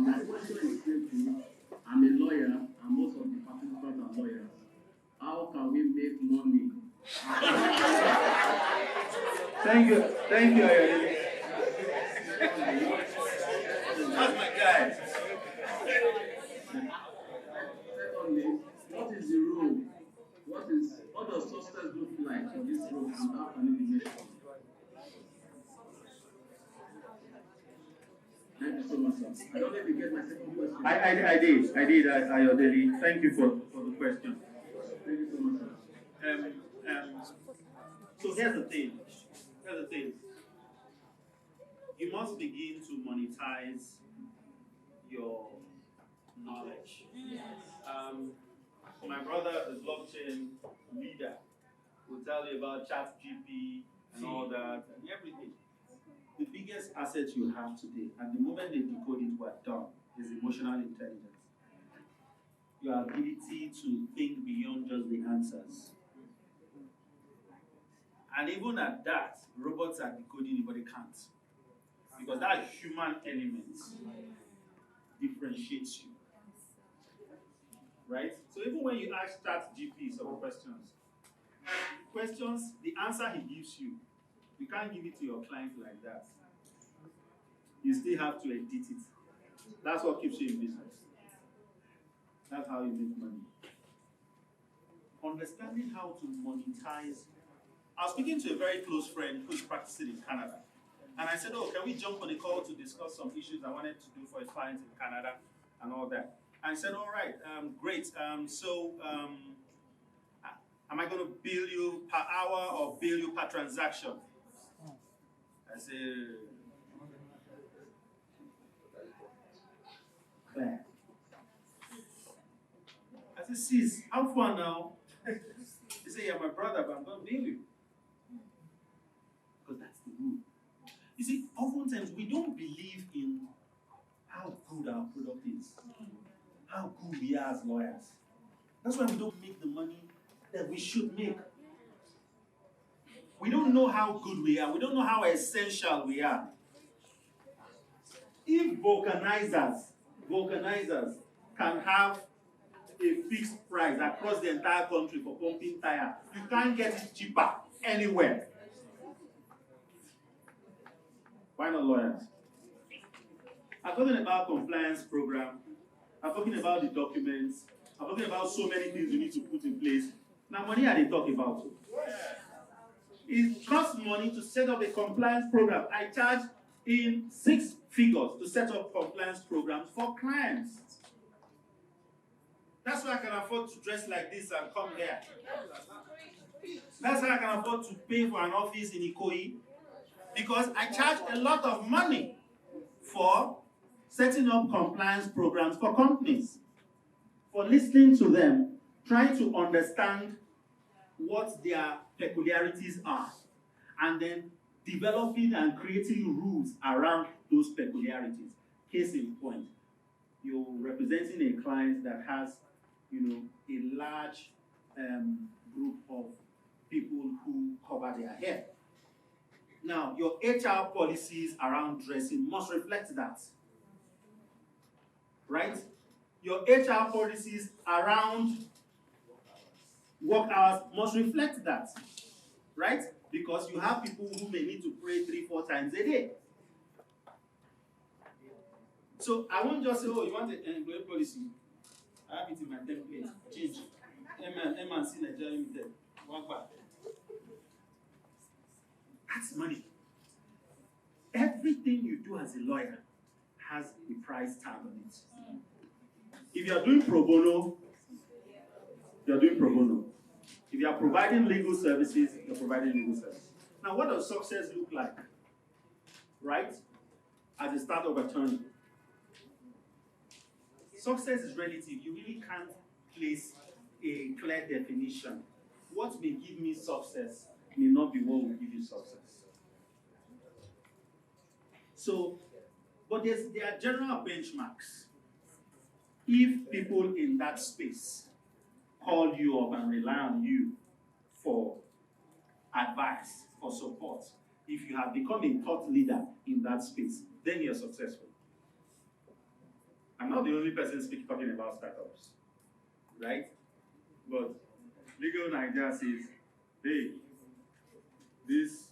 My question is simple. I'm a lawyer, and most of the participants are lawyers. How can we make money? Thank you, Ayodele. That's my guy. Secondly, what is the rule? What does success look like in this role, and how can it be measured? Thank you so much, sir. I don't know if you get my second question. I did, Ayodele. Thank you for the question. Thank you so much, sir. So here's the thing. You must begin to monetize your knowledge. My brother, the blockchain leader, will tell you about ChatGPT and all that and everything. The biggest asset you have today, and the moment they decode it, we're done, is emotional intelligence. Your ability to think beyond just the answers. And even at that, robots are decoding it, but they can't. Because that human element differentiates you. Right? So even when you ask ChatGPT some questions, the answer he gives you, you can't give it to your client like that. You still have to edit it. That's what keeps you in business. That's how you make money. Understanding how to monetize. I was speaking to a very close friend who's practicing in Canada. And I said, oh, can we jump on a call to discuss some issues I wanted to do for his clients in Canada and all that? And I said, all right, great. Am I going to bill you per hour or bill you per transaction? I said, Claire. I said, sis, how far now? He said, yeah, my brother, but I'm going to bill you. Because that's the rule. You see, oftentimes we don't believe in how good our product is, how good we are as lawyers. That's why we don't make the money that we should make. We don't know how good we are. We don't know how essential we are. If vulcanizers can have a fixed price across the entire country for pumping tire, you can't get it cheaper anywhere. Why not lawyers? I'm talking about compliance program. I'm talking about the documents. I'm talking about so many things you need to put in place. Now, money are they talking about? It costs money to set up a compliance program. I charge in 6 figures to set up compliance programs for clients. That's why I can afford to dress like this and come here. That's why I can afford to pay for an office in Ikoyi, because I charge a lot of money for setting up compliance programs for companies, for listening to them, trying to understand what their peculiarities are, and then developing and creating rules around those peculiarities. Case in point, you're representing a client that has, a large group of people who cover their hair. Now, your HR policies around dressing must reflect that, right? Your HR policies around work hours must reflect that, right? Because you have people who may need to pray 3-4 times a day. So I won't just say, oh, you want an employee policy? I have it in my template. Change. M&C Nigeria Limited. 1 part. That's money. Everything you do as a lawyer has a price tag on it. If you are doing pro bono, you're doing pro bono. If you are providing legal services, you're providing legal services. Now, what does success look like? Right? As a startup attorney. Success is relative. You really can't place a clear definition. What may give me success may not be what will give you success. So, but there are general benchmarks. If people in that space call you up and rely on you for advice, for support, if you have become a thought leader in that space, then you're successful. I'm not the only person talking about startups, right? But Legal Nigeria says, hey, this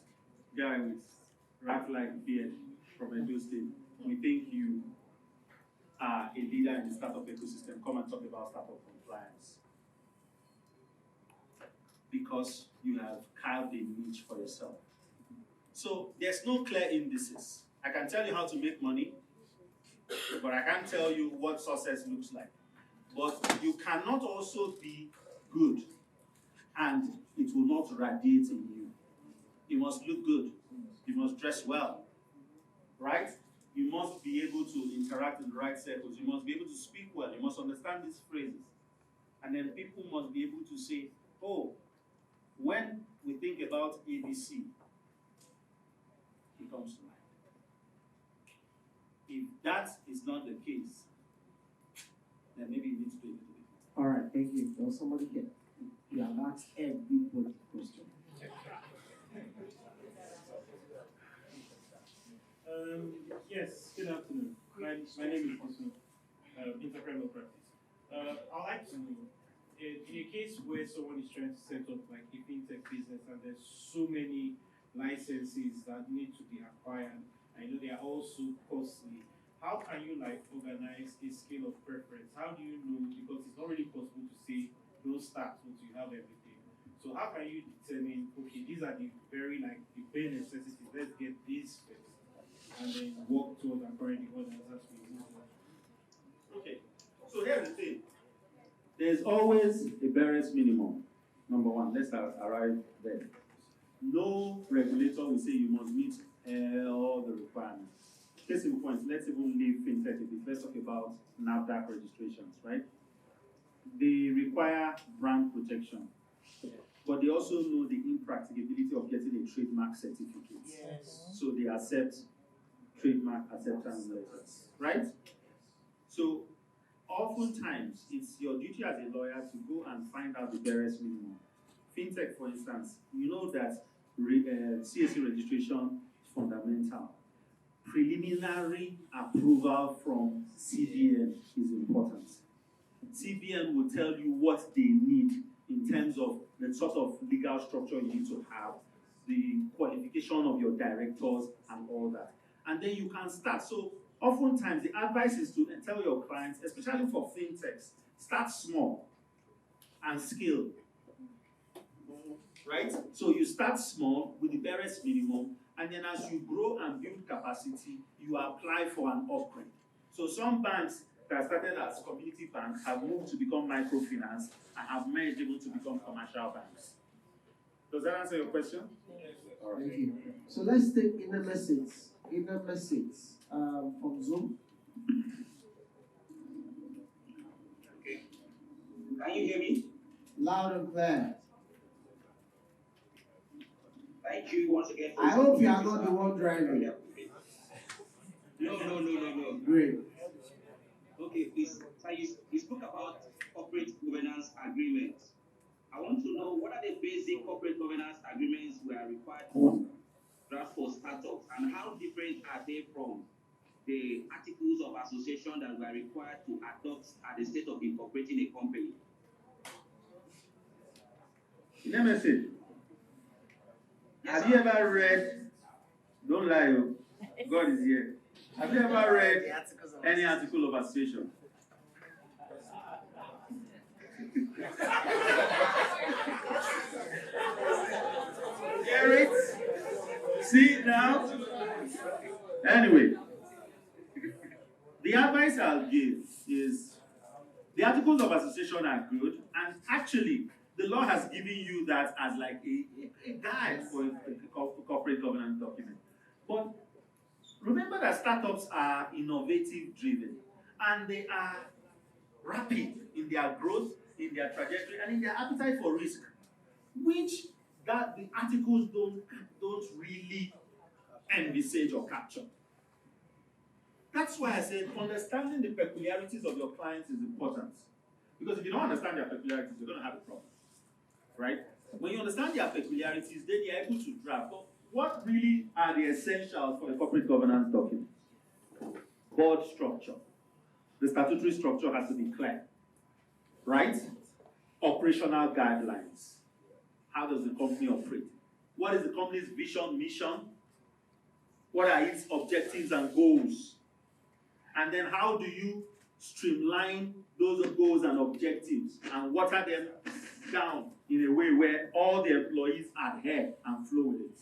guy with rat-like beard from Edo State, we think you are a leader in the startup ecosystem. Come and talk about startup compliance. Because you have carved a niche for yourself. So there's no clear indices. I can tell you how to make money, but I can't tell you what success looks like. But you cannot also be good and it will not radiate in you. You must look good. You must dress well, right? You must be able to interact in the right circles. You must be able to speak well. You must understand these phrases. And then people must be able to say, oh, when we think about ABC, it comes to mind. If that is not the case, then maybe you need to do it a little bit. All right, thank you. There's somebody here. You have asked everybody question. Yes, good afternoon. My name is Kosu, Intercredible Practice. I'd like to know, in a case where someone is trying to set up like a fintech business and there's so many licenses that need to be acquired, I know they are also costly. How can you like organize a scale of preference? How do you know? Because it's not really possible to say don't start until you have everything. So how can you determine, okay, these are the very like the bare necessities, let's get these first and then work towards acquiring the others as we move on. Okay, so here's the thing. There's always a barest minimum. Number one, let's arrive there. No regulator will say you must meet all the requirements. Case in point, let's even leave fintech a bit. Let's talk about NAFDAC registrations, right? They require brand protection, but they also know the impracticability of getting a trademark certificate. Yes. So they accept trademark acceptance letters, right? So oftentimes, it's your duty as a lawyer to go and find out the barest minimum. Fintech, for instance, you know that CSE registration is fundamental. Preliminary approval from CBN is important. CBN will tell you what they need in terms of the sort of legal structure you need to have, the qualification of your directors and all that. and then you can start. So oftentimes the advice is to tell your clients, especially for fintechs, start small and scale. Right? So you start small with the barest minimum, and then as you grow and build capacity, you apply for an upgrade. So some banks that started as community banks have moved to become microfinance and have merged even to become commercial banks. Does that answer your question? Thank you. So let's take inner message from Zoom. Okay. Can you hear me? Loud and clear. Thank you once again. I hope you are not the one driving. No. Great. Okay, please. So you spoke about corporate governance agreements. I want to know what are the basic corporate governance agreements we are required to draft for startups, and how different are they from the articles of association that we are required to adopt at the state of incorporating a company? Nemesis, have you ever read, don't lie, God is here. Have you ever read any article of association? Hear it? See now? Anyway, the advice I'll give is the articles of association are good, and actually the law has given you that as like a guide for a corporate governance document. But remember that startups are innovative driven, and they are rapid in their growth, in their trajectory, and in their appetite for risk, which that the articles don't really envisage or capture. That's why I said understanding the peculiarities of your clients is important. Because if you don't understand their peculiarities, you're going to have a problem. Right? When you understand their peculiarities, then you're able to draft. But what really are the essentials for a corporate governance document? Board structure. The statutory structure has to be clear. Right? Operational guidelines. How does the company operate? What is the company's vision, mission? What are its objectives and goals? And then how do you streamline those goals and objectives and water them down in a way where all the employees adhere and flow with it?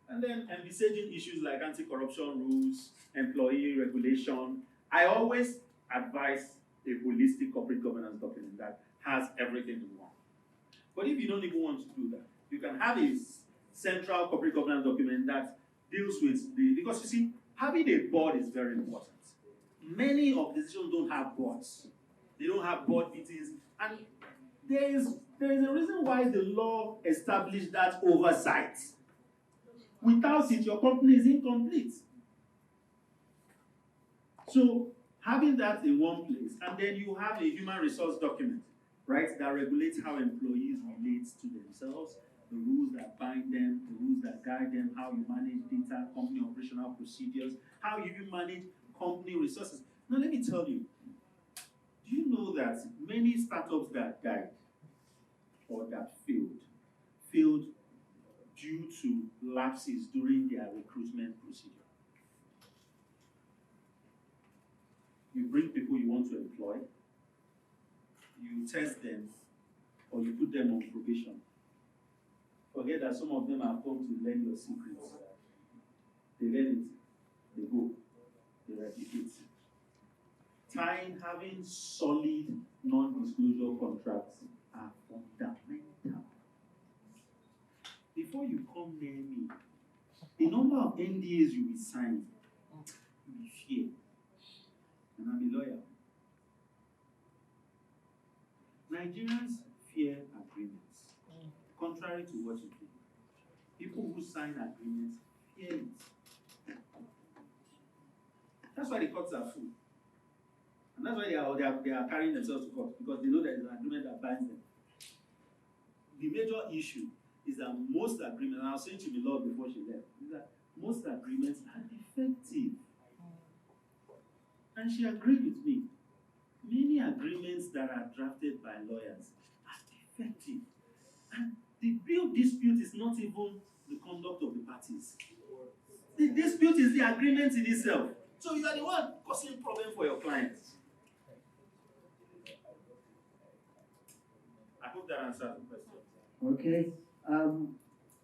And then envisaging issues like anti-corruption rules, employee regulation. I always advise a holistic corporate governance document that has everything in one. But if you don't even want to do that, you can have a central corporate governance document that deals with because you see, having a board is very important. Many organizations don't have boards. They don't have board meetings, and there is a reason why the law established that oversight. Without it, your company is incomplete. So having that in one place, and then you have a human resource document, right, that regulates how employees relate to themselves, the rules that bind them, the rules that guide them, how you manage data, company operational procedures, how you manage company resources. Now let me tell you, do you know that many startups that died or that failed due to lapses during their recruitment procedure? You bring people you want to employ, you test them, or you put them on probation. Forget that some of them have come to learn your secrets. They learn it, they go, they replicate. Having solid non-disclosure contracts are fundamental. Before you come near me, the number of NDAs you will sign, you will fear. And I'm a lawyer. Nigerians fear agreements, contrary to what you think. People who sign agreements fear it. That's why the courts are full. And that's why they are carrying themselves to court, because they know there is an agreement that binds them. The major issue is that most agreements, and I was saying to the Lord before she left, is that most agreements are defective. And she agreed with me. Many agreements that are drafted by lawyers are defective. And the real dispute is not even the conduct of the parties. The dispute is the agreement in itself. So you are the one causing problem for your clients. I hope that answers the question. Okay.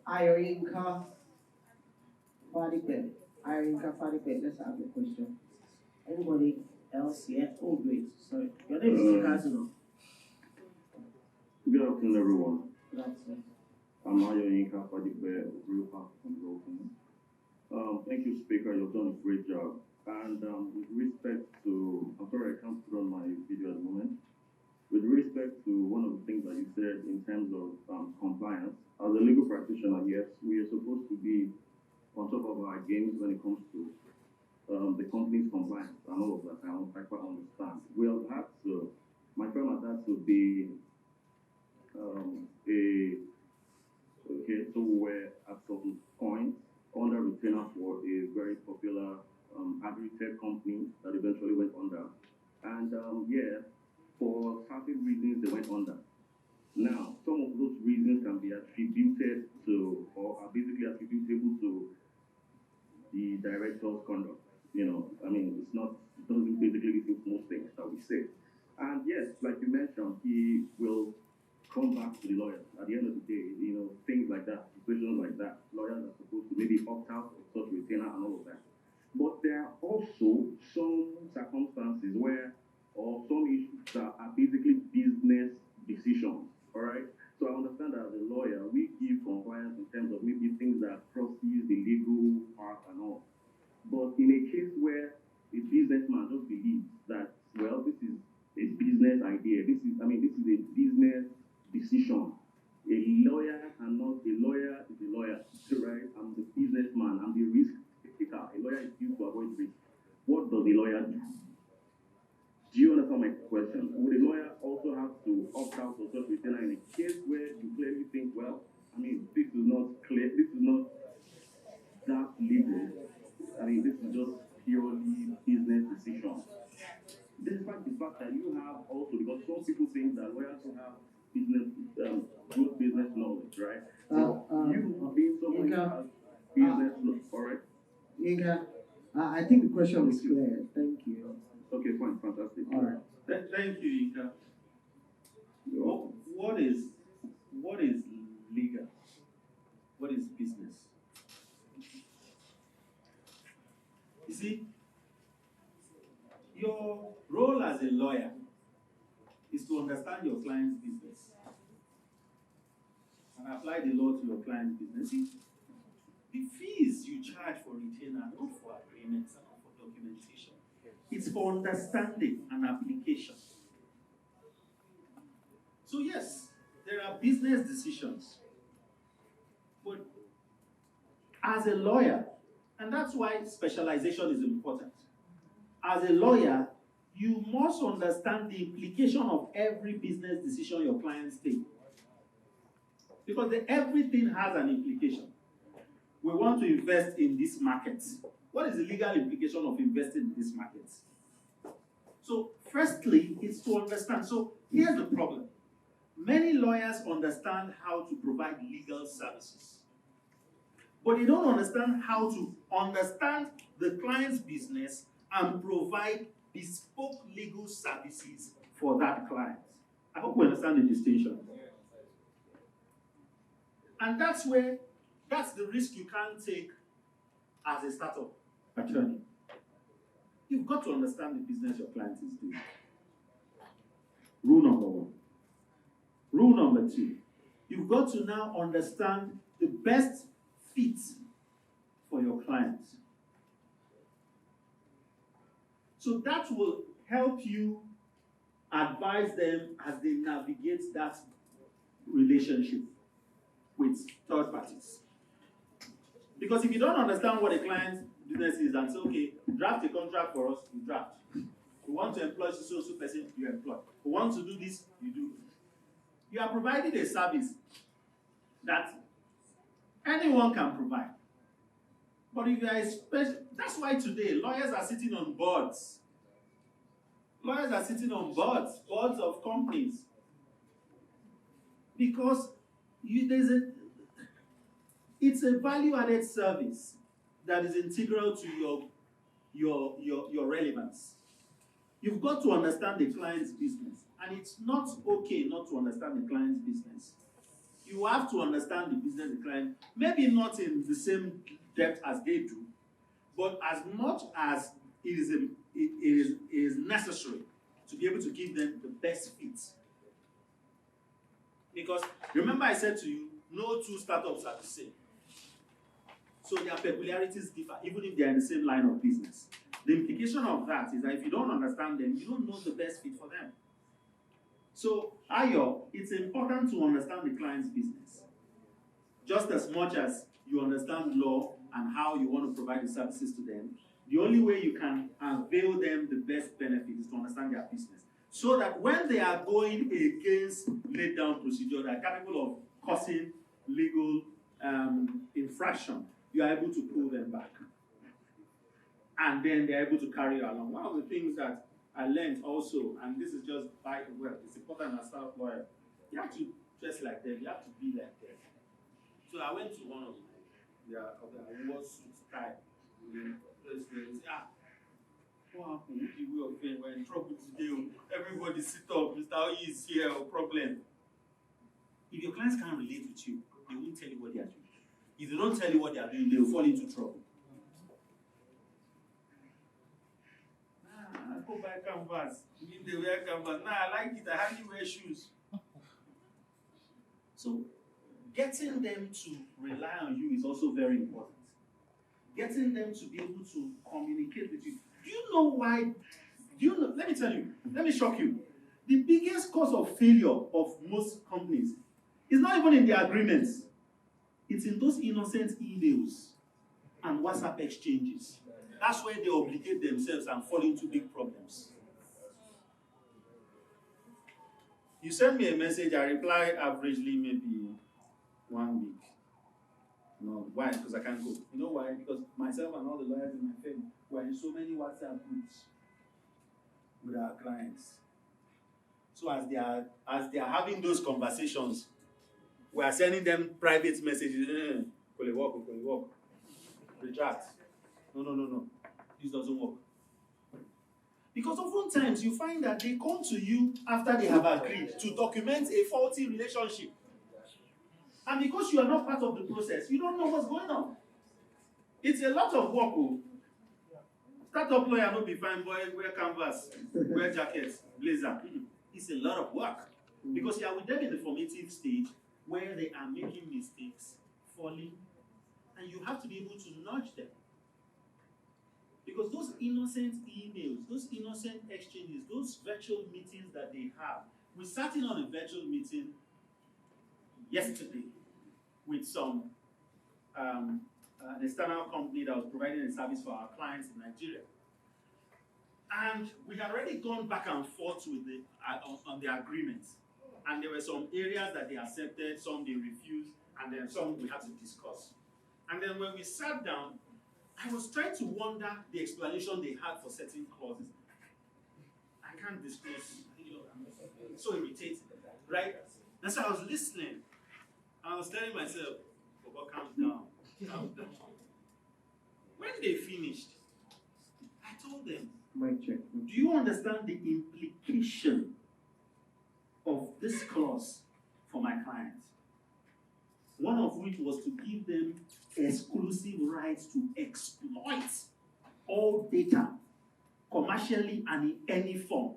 Irinka Fadipe. Irinka Fadipe, let's have the question. Anybody else here? Oh, great. Sorry. Your name is Ikazino. Good afternoon, everyone. Good afternoon. I'm Ayoyinka Fadipe, Real Park from Brooklyn. Thank you, Speaker. You've done a great job. And with respect to, I'm sorry, I can't put on my video at the moment. With respect to one of the things that you said in terms of compliance, as a legal practitioner, yes, we are supposed to be on top of our games when it comes to the company's compliance and all of that. I quite understand. My firm has had to be so we were at some point under retainer for a very popular agri-tech company that eventually went under. And for certain reasons they went under. Now, some of those reasons can be attributed to, or are basically attributable to the director's conduct. It doesn't basically listen to most things that we say. And yes, like you mentioned, he will come back to the lawyers. At the end of the day, things like that, situations like that, lawyers are supposed to maybe opt out of such retainer and all of that. But there are also some circumstances where, or some issues that are basically business decisions, all right? So I understand that as a lawyer, we give compliance in terms of maybe things that crosses the legal part and all. But in a case where a businessman just believes that, well, this is a business idea, this is a business decision. A lawyer is a lawyer, right? I'm the businessman, I'm the risk taker. A lawyer is used to avoid risk. What does a lawyer do? Do you understand my question? Would a lawyer also have to opt out of such retainer in a case where you clearly think, well, this is not clear, this is not that legal. This is just purely business decision. Despite the fact that you have also, because some people think that lawyers don't have good business knowledge, right? You being someone who has business knowledge, all right? Inga, I think the question was clear. Thank you. Okay, fine, fantastic. All right. Thank you, Inka. What is legal? What is business? You see, your role as a lawyer is to understand your client's business and apply the law to your client's business. See, the fees you charge for retainer are not for agreements and not for documentation. It's for understanding and application. So yes, there are business decisions. But as a lawyer, and that's why specialization is important. As a lawyer, you must understand the implication of every business decision your clients take. Because everything has an implication. We want to invest in this market. What is the legal implication of investing in this market? So, firstly, it's to understand. So, here's the problem. Many lawyers understand how to provide legal services. But they don't understand how to understand the client's business and provide bespoke legal services for that client. I hope we understand the distinction. And that's the risk you can't take as a startup attorney. You've got to understand the business your client is doing. Rule number one. Rule number two, you've got to now understand the best fit for your client. So that will help you advise them as they navigate that relationship with third parties. Because if you don't understand what a client's business is and say, okay, draft a contract for us, you draft. We want to employ so person, you employ. We want to do this, you do. You are providing a service that anyone can provide. But if you are that's why today lawyers are sitting on boards. Lawyers are sitting on boards of companies. Because it's a value-added service. that is integral to your relevance. You've got to understand the client's business, and it's not okay not to understand the client's business. You have to understand the business of the client, maybe not in the same depth as they do, but as much as it is necessary to be able to give them the best fit. Because remember I said to you, no two startups are the same. So their peculiarities differ, even if they are in the same line of business. The implication of that is that if you don't understand them, you don't know the best fit for them. So, Ayo, it's important to understand the client's business. Just as much as you understand law and how you want to provide the services to them, the only way you can avail them the best benefit is to understand their business. So that when they are going against laid down procedure that are capable of causing legal infraction, you are able to pull them back. And then they're able to carry you along. One of the things that I learned also, and this is just by the way, it's important as a staff lawyer, you have to dress like them, you have to be like them. So I went to one of their award suit type. What happened? We're in trouble today. Everybody sit up. Mr. Oyi is here. Problem. If your clients can't relate with you, they won't tell you what they are doing. If they don't tell you what they are doing, they will fall into trouble. I go buy canvas. If they wear canvas, I like it. I hardly wear shoes. So, getting them to rely on you is also very important. Getting them to be able to communicate with you. Do you know why? Let me tell you, let me shock you. The biggest cause of failure of most companies is not even in the agreements. It's in those innocent emails and WhatsApp exchanges. That's where they obligate themselves and fall into big problems. You send me a message, I reply averagely maybe 1 week. No, why? Because I can't go. You know why? Because myself and all the lawyers in my firm were in so many WhatsApp groups with our clients. So as they are having those conversations, we are sending them private messages. Work. Retract. No. This doesn't work. Because oftentimes you find that they come to you after they have agreed to document a faulty relationship. And because you are not part of the process, you don't know what's going on. It's a lot of work. Startup lawyer no be fine boy, wear canvas, wear jackets, blazer. It's a lot of work. Because you are with them in the formative stage where they are making mistakes, falling, and you have to be able to nudge them. Because those innocent emails, those innocent exchanges, those virtual meetings that they have, we sat in on a virtual meeting yesterday with some an external company that was providing a service for our clients in Nigeria. And we had already gone back and forth with on the agreements. And there were some areas that they accepted, some they refused, and then some we had to discuss. And then when we sat down, I was trying to wonder the explanation they had for certain clauses. I can't disclose, I'm so irritated, right? And so I was listening. I was telling myself, Baba, calm down. When they finished, I told them, do you understand the implication of this clause for my clients? One of which was to give them exclusive rights to exploit all data commercially and in any form.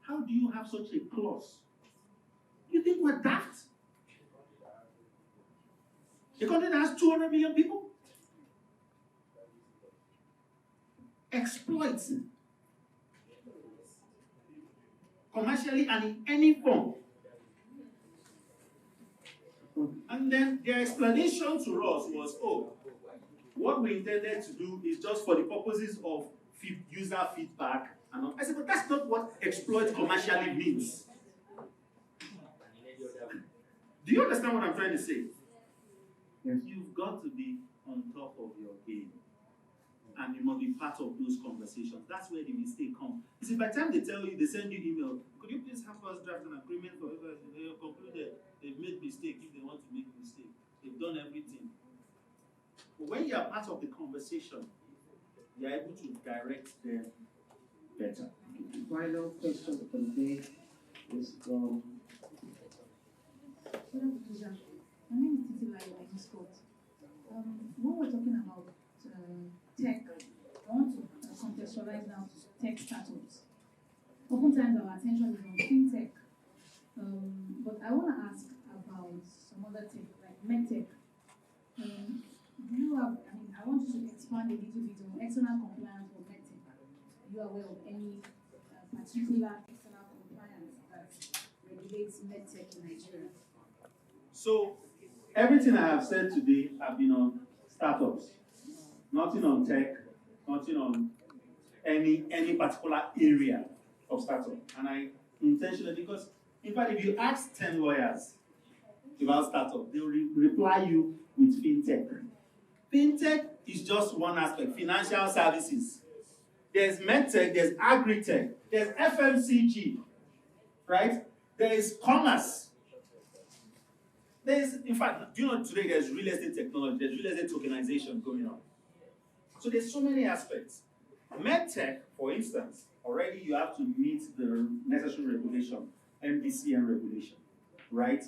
How do you have such a clause? You think we're daft? A country that has 200 million people? Exploits commercially and in any form. And then their explanation to us was, what we intended to do is just for the purposes of user feedback. And I said, but that's not what exploit commercially means. Do you understand what I'm trying to say? Yes. You've got to be on top of your game. And you must be part of those conversations. That's where the mistake comes. You see, by the time they tell you, they send you email, could you please help us draft an agreement for everybody? They have concluded they've made mistake if they want to make mistake. They've done everything. But when you are part of the conversation, you are able to direct them better. Final question for the day is from. My name is Titi Layo Scott. When we're talking about tech, I want to contextualize now to tech startups. Oftentimes our attention is on fintech, but I want to ask about some other tech, like medtech. Do you have, I want you to expand a little bit on external compliance for medtech. Are you aware of any particular external compliance that regulates medtech in Nigeria? So, everything I have said today have been on startups. Nothing on tech, nothing on any particular area of startup. And I intentionally, because in fact, if you ask 10 lawyers about startup, they will reply you with fintech. Fintech is just one aspect, financial services. There's medtech, there's agri-tech, there's FMCG, right? There is commerce. In fact, do you know today there's real estate technology, there's real estate tokenization going on. So there's so many aspects. MedTech, for instance, already you have to meet the necessary regulation, MDCN regulation, right?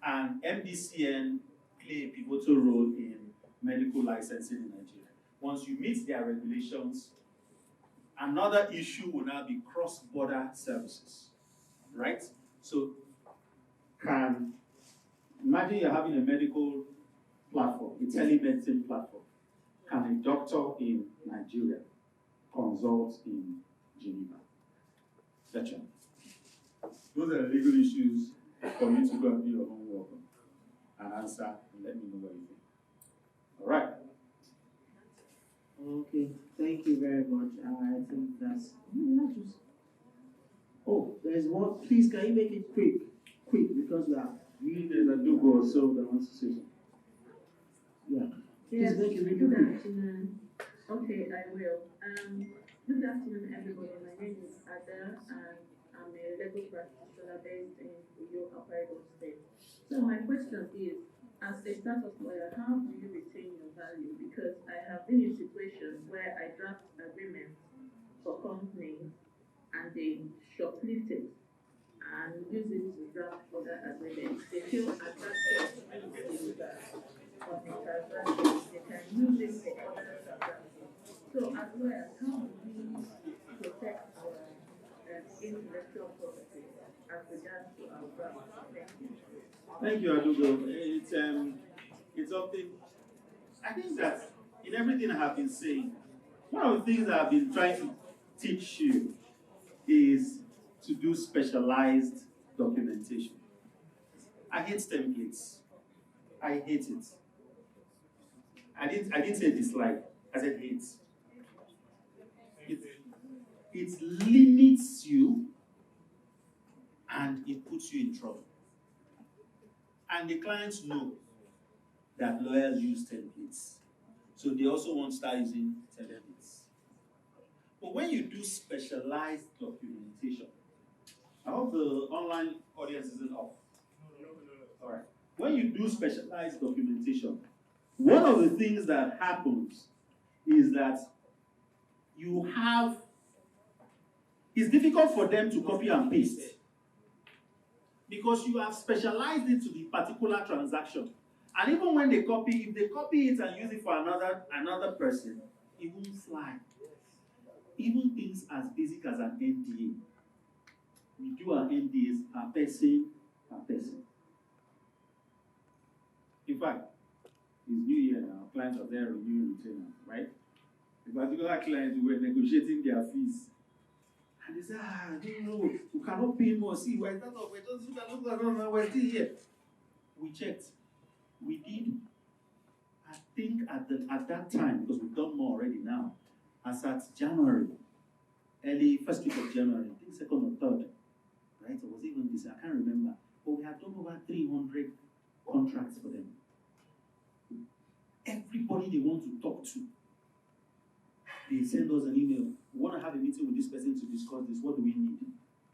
And MDCN play a pivotal role in medical licensing in Nigeria. Once you meet their regulations, another issue will now be cross-border services, right? So imagine you're having a medical platform, a telemedicine platform. Can a doctor in Nigeria consult in Geneva? Gotcha. Those are the legal issues for you to go and do your homework on and answer and let me know what you think. All right. Okay, thank you very much. I think that's. Oh, there's one. Please, can you make it quick? Quick, because we are. There's a Dugo also that wants to say something. Yeah. Yes, Please make it really good quick. afternoon. Okay, I will. Good afternoon, everybody. My name is Ada, and I'm a legal practitioner based in Uyo, Akwa Ibom State. So my question is, as a startup lawyer, how do you retain your value? Because I have been in situations where I draft agreements for companies and they shoplift it and use it to draft other agreements. They feel attracted to use the of the transaction. They can use it for other transactions. So as well, how do we protect our intellectual property as regards to our draft? Thank you. Thank you, Adugo. It's something. I think that in everything I have been saying, one of the things that I've been trying to teach you is to do specialized documentation. I hate templates. I hate it. I didn't say dislike. I said hate. It limits you and it puts you in trouble. And the clients know that lawyers use templates. So they also want to start using templates. But when you do specialized documentation, I hope the online audience isn't off. All right. When you do specialized documentation, one of the things that happens is that it's difficult for them to copy and paste because you have specialized it to the particular transaction. And even when they copy, if they copy it and use it for another person, it won't fly. Even things as basic as an NDA. We do our NDAs per person. In fact, it's New Year now, clients are there renewing retainers, right? The particular clients were negotiating their fees. And they said, I don't know, we cannot pay more. See, we're just we're still here. We checked. We did, I think at that time, because we've done more already now, as at January, early first week of January, I think second or third, right? Or was it even this? I can't remember. But we had done over 300 contracts for them. Everybody they want to talk to, they send us an email. We want to have a meeting with this person to discuss this. What do we need?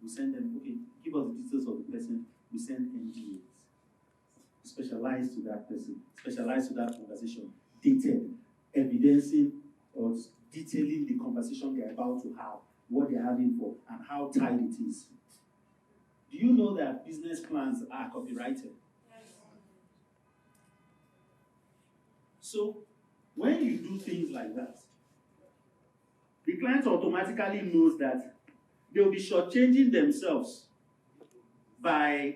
We send them, okay, give us the details of the person. We send NDAs. Specialized to that person, specialized to that conversation, dated. evidencing or detailing the conversation they're about to have, what they're having for, and how tight it is. Do you know that business plans are copyrighted? So, when you do things like that, the client automatically knows that they'll be shortchanging themselves by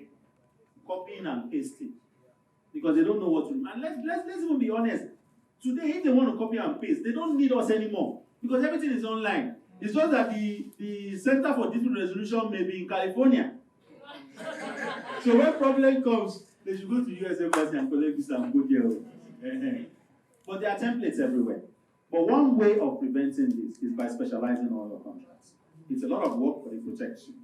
copying and pasting because they don't know what to do. And let's even be honest. Today, if they want to copy and paste, they don't need us anymore because everything is online. It's just that the Center for Dispute Resolution may be in California. So when problem comes, they should go to US Embassy and collect this and go there. But there are templates everywhere. But one way of preventing this is by specializing all your contracts. It's a lot of work, but it protects you.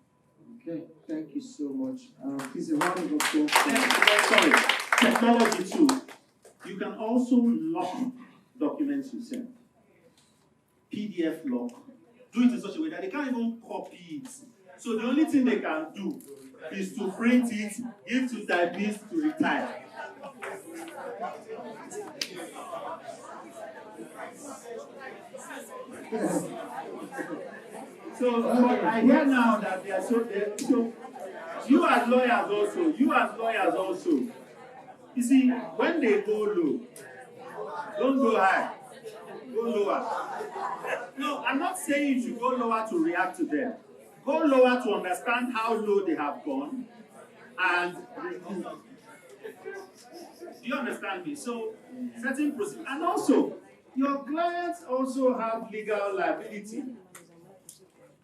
Okay, thank you so much. Please, a round of applause. Sorry, technology too. You can also lock documents you send. PDF lock. Do it in such a way that they can't even copy it. So the only thing they can do is to print it, give to typists to retire. So I hear now that they are so you as lawyers also. You see, when they go low, don't go high, go lower. No, I'm not saying you should go lower to react to them. Go lower to understand how low they have gone and remove. Do you understand me? So, certain procedures. And also, your clients also have legal liability.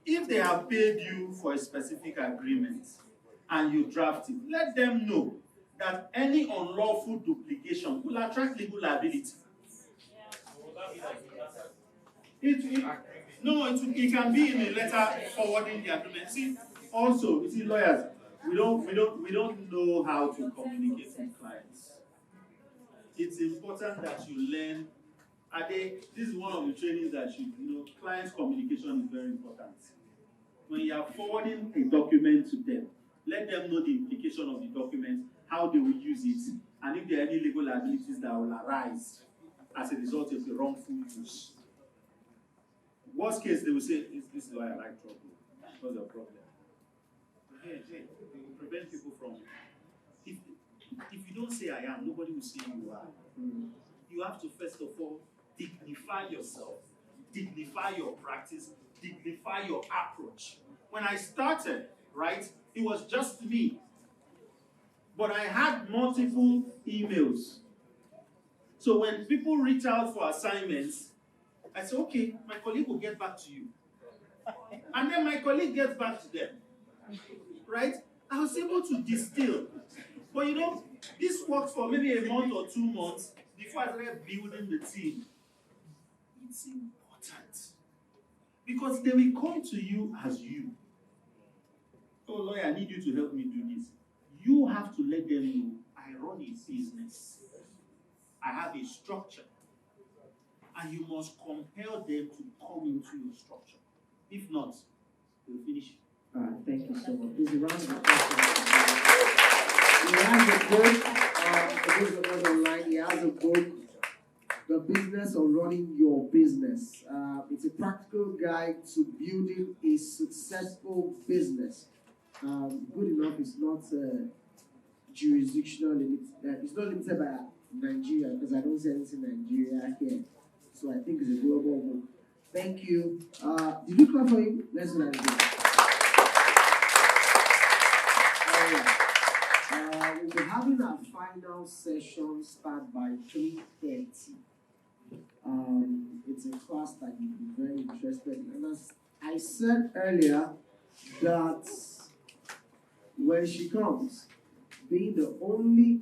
If they have paid you for a specific agreement and you draft it, let them know that any unlawful duplication will attract legal liability. It can be in a letter forwarding the agreement. See, also, you see, lawyers, we don't know how to communicate with clients. It's important that you learn. This is one of the trainings that client communication is very important. When you are forwarding a document to them, let them know the implication of the document, how they will use it, and if there are any legal liabilities that will arise as a result of the wrongful use. Worst case, they will say, this lawyer like trouble. What's the problem? Hey, prevent people from. If you don't say I am, nobody will say you are. You have to first of all dignify yourself, dignify your practice, dignify your approach. When I started, right, it was just me. But I had multiple emails. So when people reach out for assignments, I said, okay, my colleague will get back to you. And then my colleague gets back to them. Right? I was able to distill. But this worked for maybe a month or 2 months before I started building the team. It's important. Because they will come to you as you. Oh, lawyer, I need you to help me do this. You have to let them know I run a business. I have a structure. And you must compel them to come into your structure. If not, we'll finish. All right, thank you so much. This is a round of applause. He has a book, for those of us online, he has a book, The Business of Running Your Business. It's a practical guide to building a successful business. Good enough, it's not jurisdictional limit. It's not limited by Nigeria, because I don't see anything in Nigeria here. So I think it's a global book. Thank you. Did you clap for him? Let's do that again. We'll be having our final session start by 3:30. It's a class that you'll be very interested in. And as I said earlier, that when she comes, being the only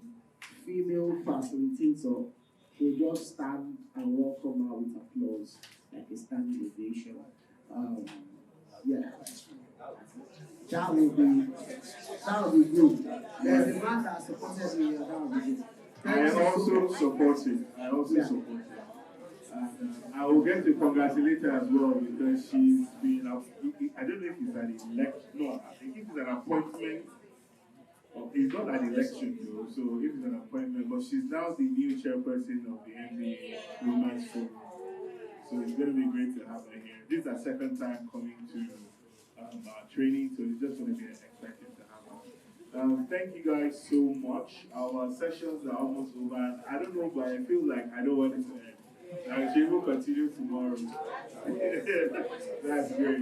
female facilitator, will just stand and welcome her with applause, like a standing ovation. Yeah. That will be good. There's a man that supported me, that will be good. I also support it. I will get to congratulate her as well because she's been, I don't know if it's an election, no, I think it's an appointment It's not an election though, so if it's an appointment, but she's now the new chairperson of the NBA Women's Forum. So it's going to be great to have her here. This is her second time coming to our training, so it's just going to be exciting to have her. Thank you guys so much. Our sessions are almost over. And I don't know, but I feel like I don't want it to end. She will continue tomorrow. That's great.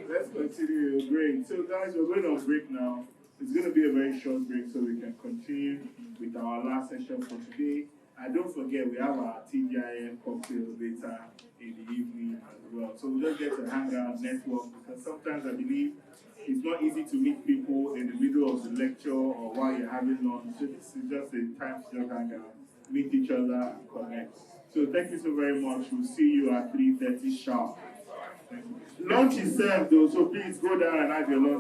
Let's continue. Great. So guys, we're going on break now. It's going to be a very short break so we can continue with our last session for today. And don't forget, we have our TGIM cocktail later in the evening as well. So we just get to hang out, network, because sometimes I believe it's not easy to meet people in the middle of the lecture or while you're having lunch. So this is just a time to just hang out, meet each other, and connect. So thank you so very much. We'll see you at 3:30 sharp. Lunch is served though, so please go down and have your lunch.